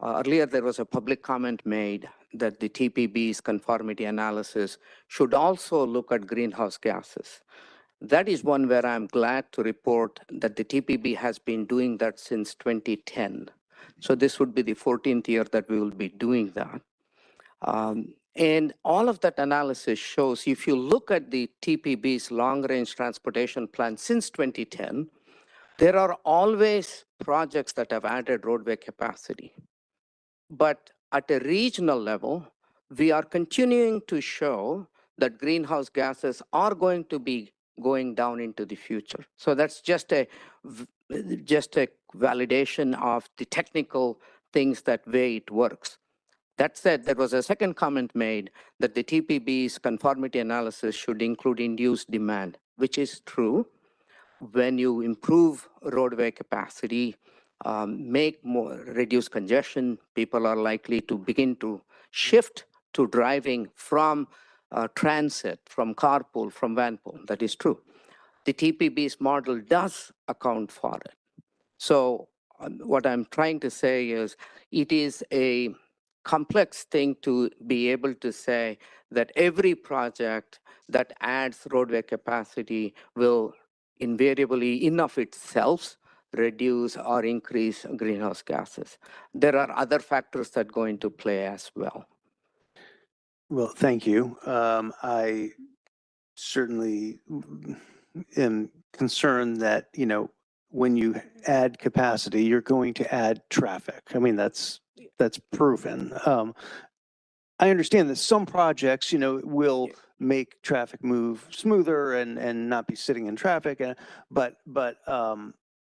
earlier there was a public comment made that the TPB's conformity analysis should also look at greenhouse gases. That is one where I'm glad to report that the TPB has been doing that since 2010. So this would be the 14th year that we will be doing that. And all of that analysis shows, if you look at the TPB's long-range transportation plan since 2010, there are always projects that have added roadway capacity. But at a regional level, we are continuing to show that greenhouse gases are going to be going down into the future. So that's just a validation of the technical things that way it works. That said, there was a second comment made that the TPB's conformity analysis should include induced demand, which is true. When you improve roadway capacity, reduce congestion, people are likely to begin to shift to driving from transit, from carpool, from vanpool. That is true. The TPB's model does account for it. So what I'm trying to say is it is a complex thing to be able to say that every project that adds roadway capacity will invariably, in of itself, reduce or increase greenhouse gases. There are other factors that go into play as well. Well, thank you. I certainly am concerned that, when you add capacity, you're going to add traffic. I mean, that's proven. I understand that some projects, will make traffic move smoother and not be sitting in traffic. But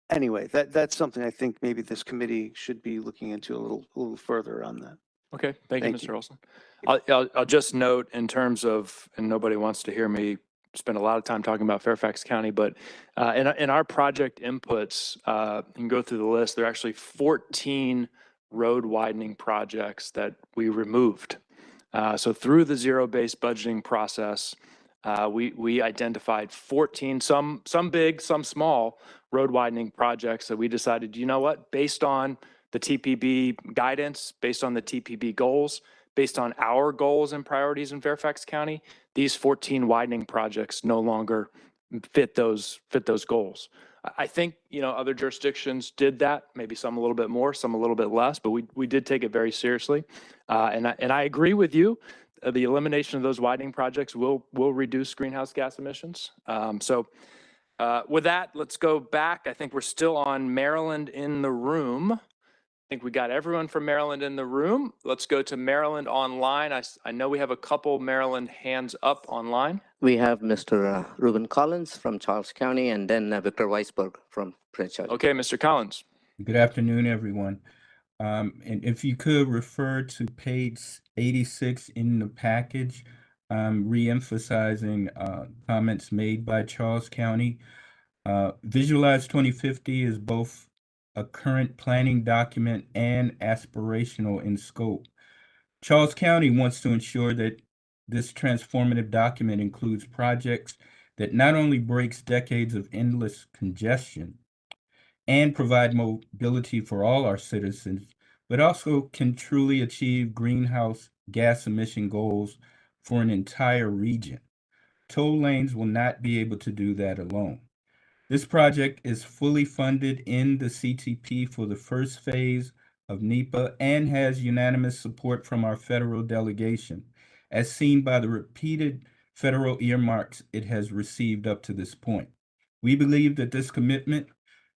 anyway, that's something I think maybe this committee should be looking into a little further on that. Okay, thank you, Mr. Olson. I'll just note in terms of, and nobody wants to hear me spend a lot of time talking about Fairfax County, but in our project inputs, you can go through the list. There are actually 14 road widening projects that we removed. So through the zero-based budgeting process, we identified 14, some big, some small road widening projects that we decided, you know what, based on the TPB guidance, based on the TPB goals, based on our goals and priorities in Fairfax County, these 14 widening projects no longer fit those goals. I think, other jurisdictions did that, maybe some a little bit more, some a little bit less, but we did take it very seriously. And I agree with you. The elimination of those widening projects will reduce greenhouse gas emissions. So with that, let's go back. I think we're still on Maryland in the room. I think we got everyone from Maryland in the room. Let's go to Maryland online. I know we have a couple Maryland hands up online. We have Mr. Reuben Collins from Charles County, and then Victor Weisberg from Prince George. Okay, Mr. Collins. Good afternoon, everyone. And if you could refer to page 86 in the package, re-emphasizing comments made by Charles County. Visualize 2050 is both a current planning document and aspirational in scope. Charles County wants to ensure that this transformative document includes projects that not only breaks decades of endless congestion and provide mobility for all our citizens, but also can truly achieve greenhouse gas emission goals for an entire region. Toll lanes will not be able to do that alone. This project is fully funded in the CTP for the first phase of NEPA and has unanimous support from our federal delegation, as seen by the repeated federal earmarks it has received up to this point. We believe that this commitment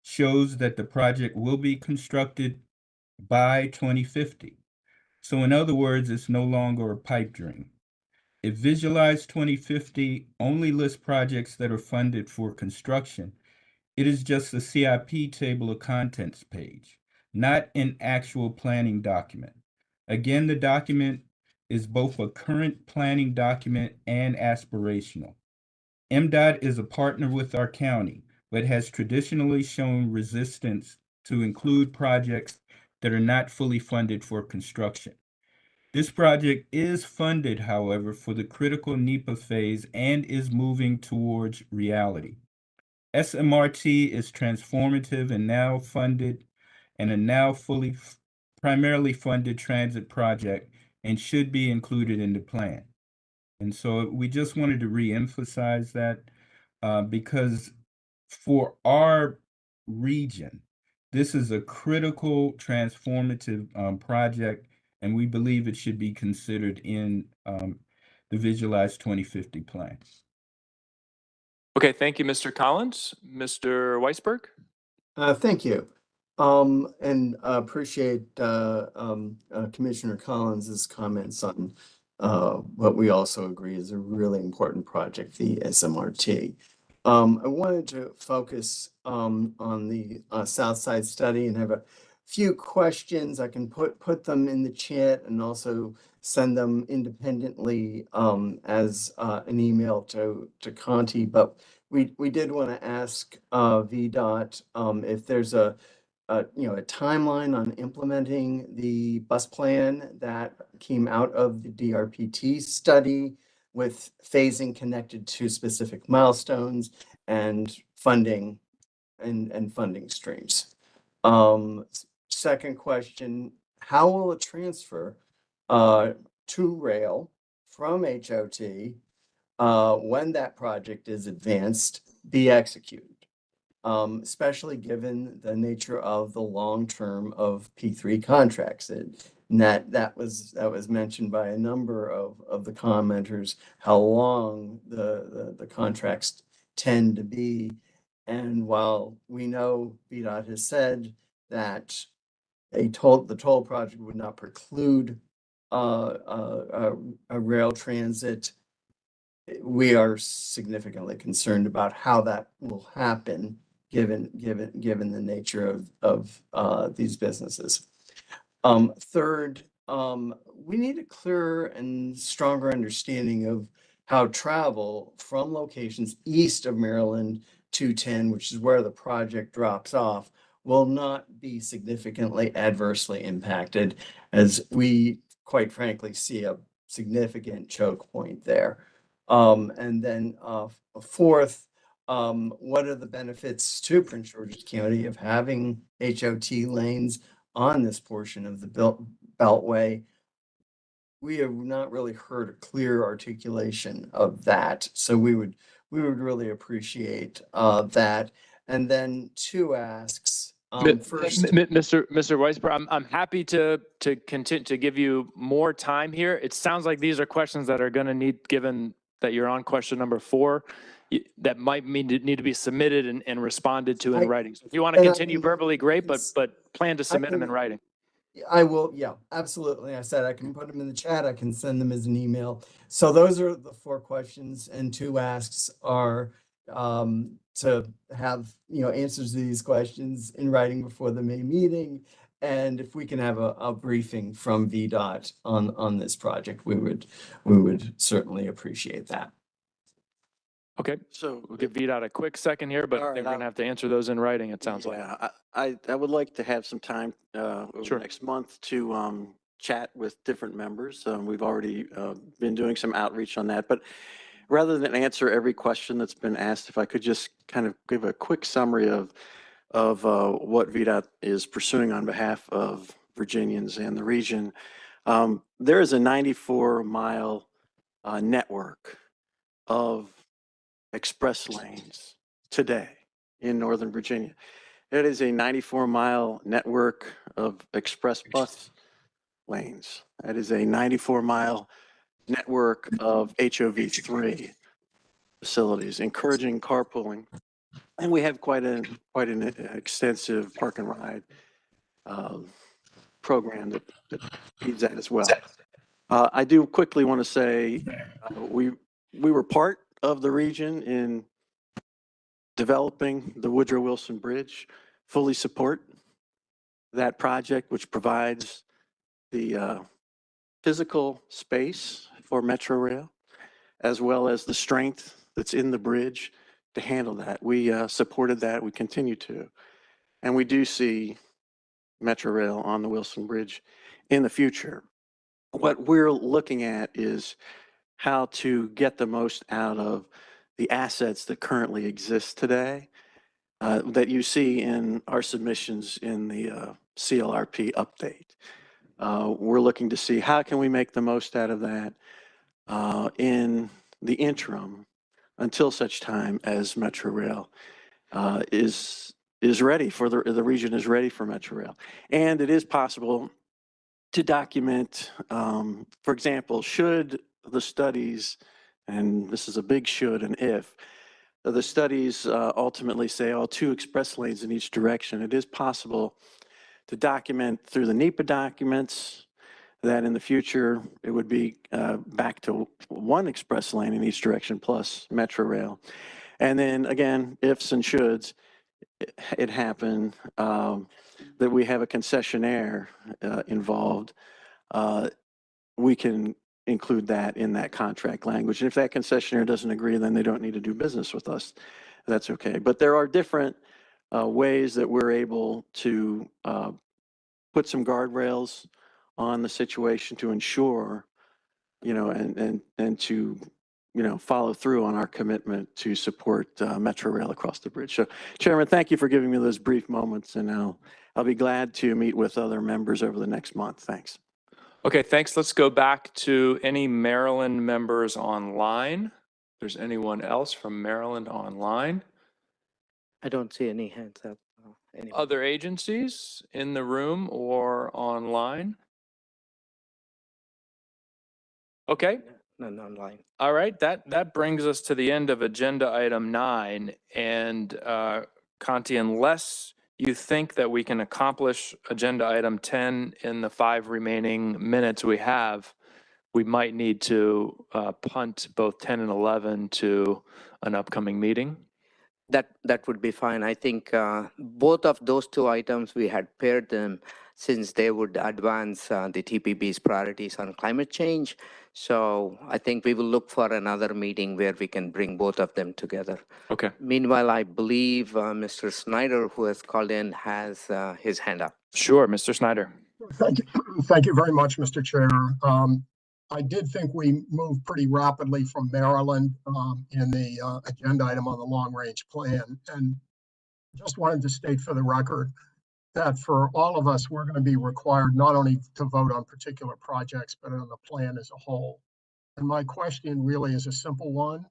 shows that the project will be constructed by 2050. So in other words, it's no longer a pipe dream. If Visualize 2050 only lists projects that are funded for construction, it is just a CIP table of contents page, not an actual planning document. Again, the document is both a current planning document and aspirational. MDOT is a partner with our county, but has traditionally shown resistance to include projects that are not fully funded for construction. This project is funded, however, for the critical NEPA phase and is moving towards reality. SMRT is transformative and now funded and a now primarily funded transit project and should be included in the plan. And so we just wanted to reemphasize that because for our region, this is a critical transformative project, and we believe it should be considered in the Visualize 2050 plan. Okay, thank you, Mr. Collins. Mr. Weisberg? Thank you. And appreciate Commissioner Collins's comments on what we also agree is a really important project, the SMRT. I wanted to focus on the South Side study and have a few questions. I can put them in the chat and also send them independently as an email to Conti. But we did want to ask VDOT if there's a timeline on implementing the bus plan that came out of the DRPT study with phasing connected to specific milestones and funding and funding streams. Second question, how will a transfer to rail from HOT when that project is advanced be executed? Especially given the nature of the long term of P3 contracts. And that was mentioned by a number of the commenters, how long the contracts tend to be. And while we know VDOT has said that the toll project would not preclude a rail transit, we are significantly concerned about how that will happen given the nature of these businesses. Third, we need a clearer and stronger understanding of how travel from locations east of Maryland 210, which is where the project drops off, will not be significantly adversely impacted, as we quite frankly see a significant choke point there. And then fourth, what are the benefits to Prince George's County of having HOT lanes on this portion of the Beltway? We have not really heard a clear articulation of that, so we would really appreciate that. And then two asks. First, Mr. Weisberg, I'm happy to continue to give you more time here. It sounds like these are questions that are going to need, given that you're on question number 4, that might need to be submitted and responded to in writing. So if you want to continue verbally, great, but plan to submit them in writing. I will, yeah, absolutely. I said I can put them in the chat. I can send them as an email. So those are the 4 questions, and 2 asks are to have answers to these questions in writing before the May meeting. And if we can have a briefing from VDOT on this project, we would certainly appreciate that. Okay, so we'll give VDOT a quick second here, but they're going to have to answer those in writing, it sounds like. I would like to have some time over Sure. next month to chat with different members. We've already been doing some outreach on that, but rather than answer every question that's been asked, if I could just kind of give a quick summary of what VDOT is pursuing on behalf of Virginians and the region. There is a 94-mile network of express lanes today in Northern Virginia. It is a 94-mile network of express bus lanes. That is a 94-mile network of HOV3 facilities, encouraging carpooling And we have quite an extensive park and ride program that feeds that as well. I do quickly want to say we were part of the region in developing the Woodrow Wilson Bridge, fully support that project, which provides the physical space for Metro Rail, as well as the strength that's in the bridge to handle that. We supported that, we continue to. And we do see Metro Rail on the Wilson Bridge in the future. What we're looking at is how to get the most out of the assets that currently exist today that you see in our submissions in the CLRP update. We're looking to see how can we make the most out of that in the interim until such time as Metro Rail is ready for the region is ready for Metro Rail. And it is possible to document, for example, should the studies, and this is a big should and if, the studies ultimately say, oh, 2 express lanes in each direction, it is possible to document through the NEPA documents that in the future it would be back to 1 express lane in each direction plus Metro Rail. And then again, ifs and shoulds, it happen that we have a concessionaire involved, we can include that in that contract language. And if that concessionaire doesn't agree, then they don't need to do business with us. That's okay. But there are different ways that we're able to put some guardrails on the situation to ensure, and to, follow through on our commitment to support Metro Rail across the bridge. So, Chairman, thank you for giving me those brief moments, and I'll be glad to meet with other members over the next month. Thanks. Okay, thanks. Let's go back to any Maryland members online. If there's anyone else from Maryland online. I don't see any hands up. Other agencies in the room or online? Okay. None online. All right, that brings us to the end of agenda item 9. And Conti, unless you think that we can accomplish agenda item 10 in the 5 remaining minutes we have, we might need to punt both 10 and 11 to an upcoming meeting. That would be fine. I think both of those 2 items, we had paired them since they would advance the TPB's priorities on climate change. So I think we will look for another meeting where we can bring both of them together. Okay. Meanwhile, I believe Mr. Snyder, who has called in, has his hand up. Sure, Mr. Snyder. Thank you. Thank you very much, Mr. Chair. I did think we moved pretty rapidly from Maryland in the agenda item on the long range plan. And just wanted to state for the record that for all of us, we're going to be required not only to vote on particular projects, but on the plan as a whole. And my question really is a simple one.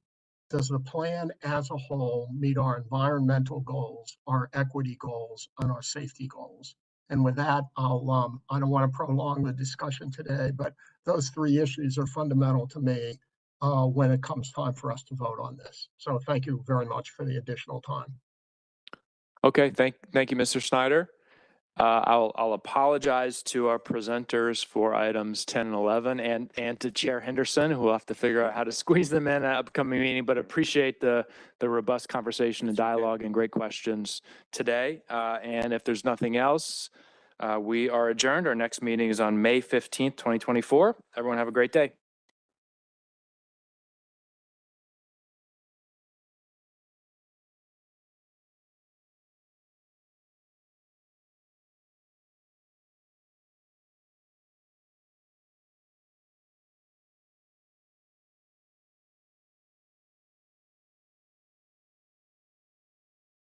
Does the plan as a whole meet our environmental goals, our equity goals, and our safety goals? And with that, I don't want to prolong the discussion today, but those 3 issues are fundamental to me when it comes time for us to vote on this. So thank you very much for the additional time. Okay, thank you, Mr. Snyder. I'll apologize to our presenters for items 10 and 11 and to Chair Henderson, who will have to figure out how to squeeze them in an upcoming meeting, but appreciate the robust conversation and dialogue and great questions today. And if there's nothing else, we are adjourned. Our next meeting is on May 15th, 2024. Everyone have a great day.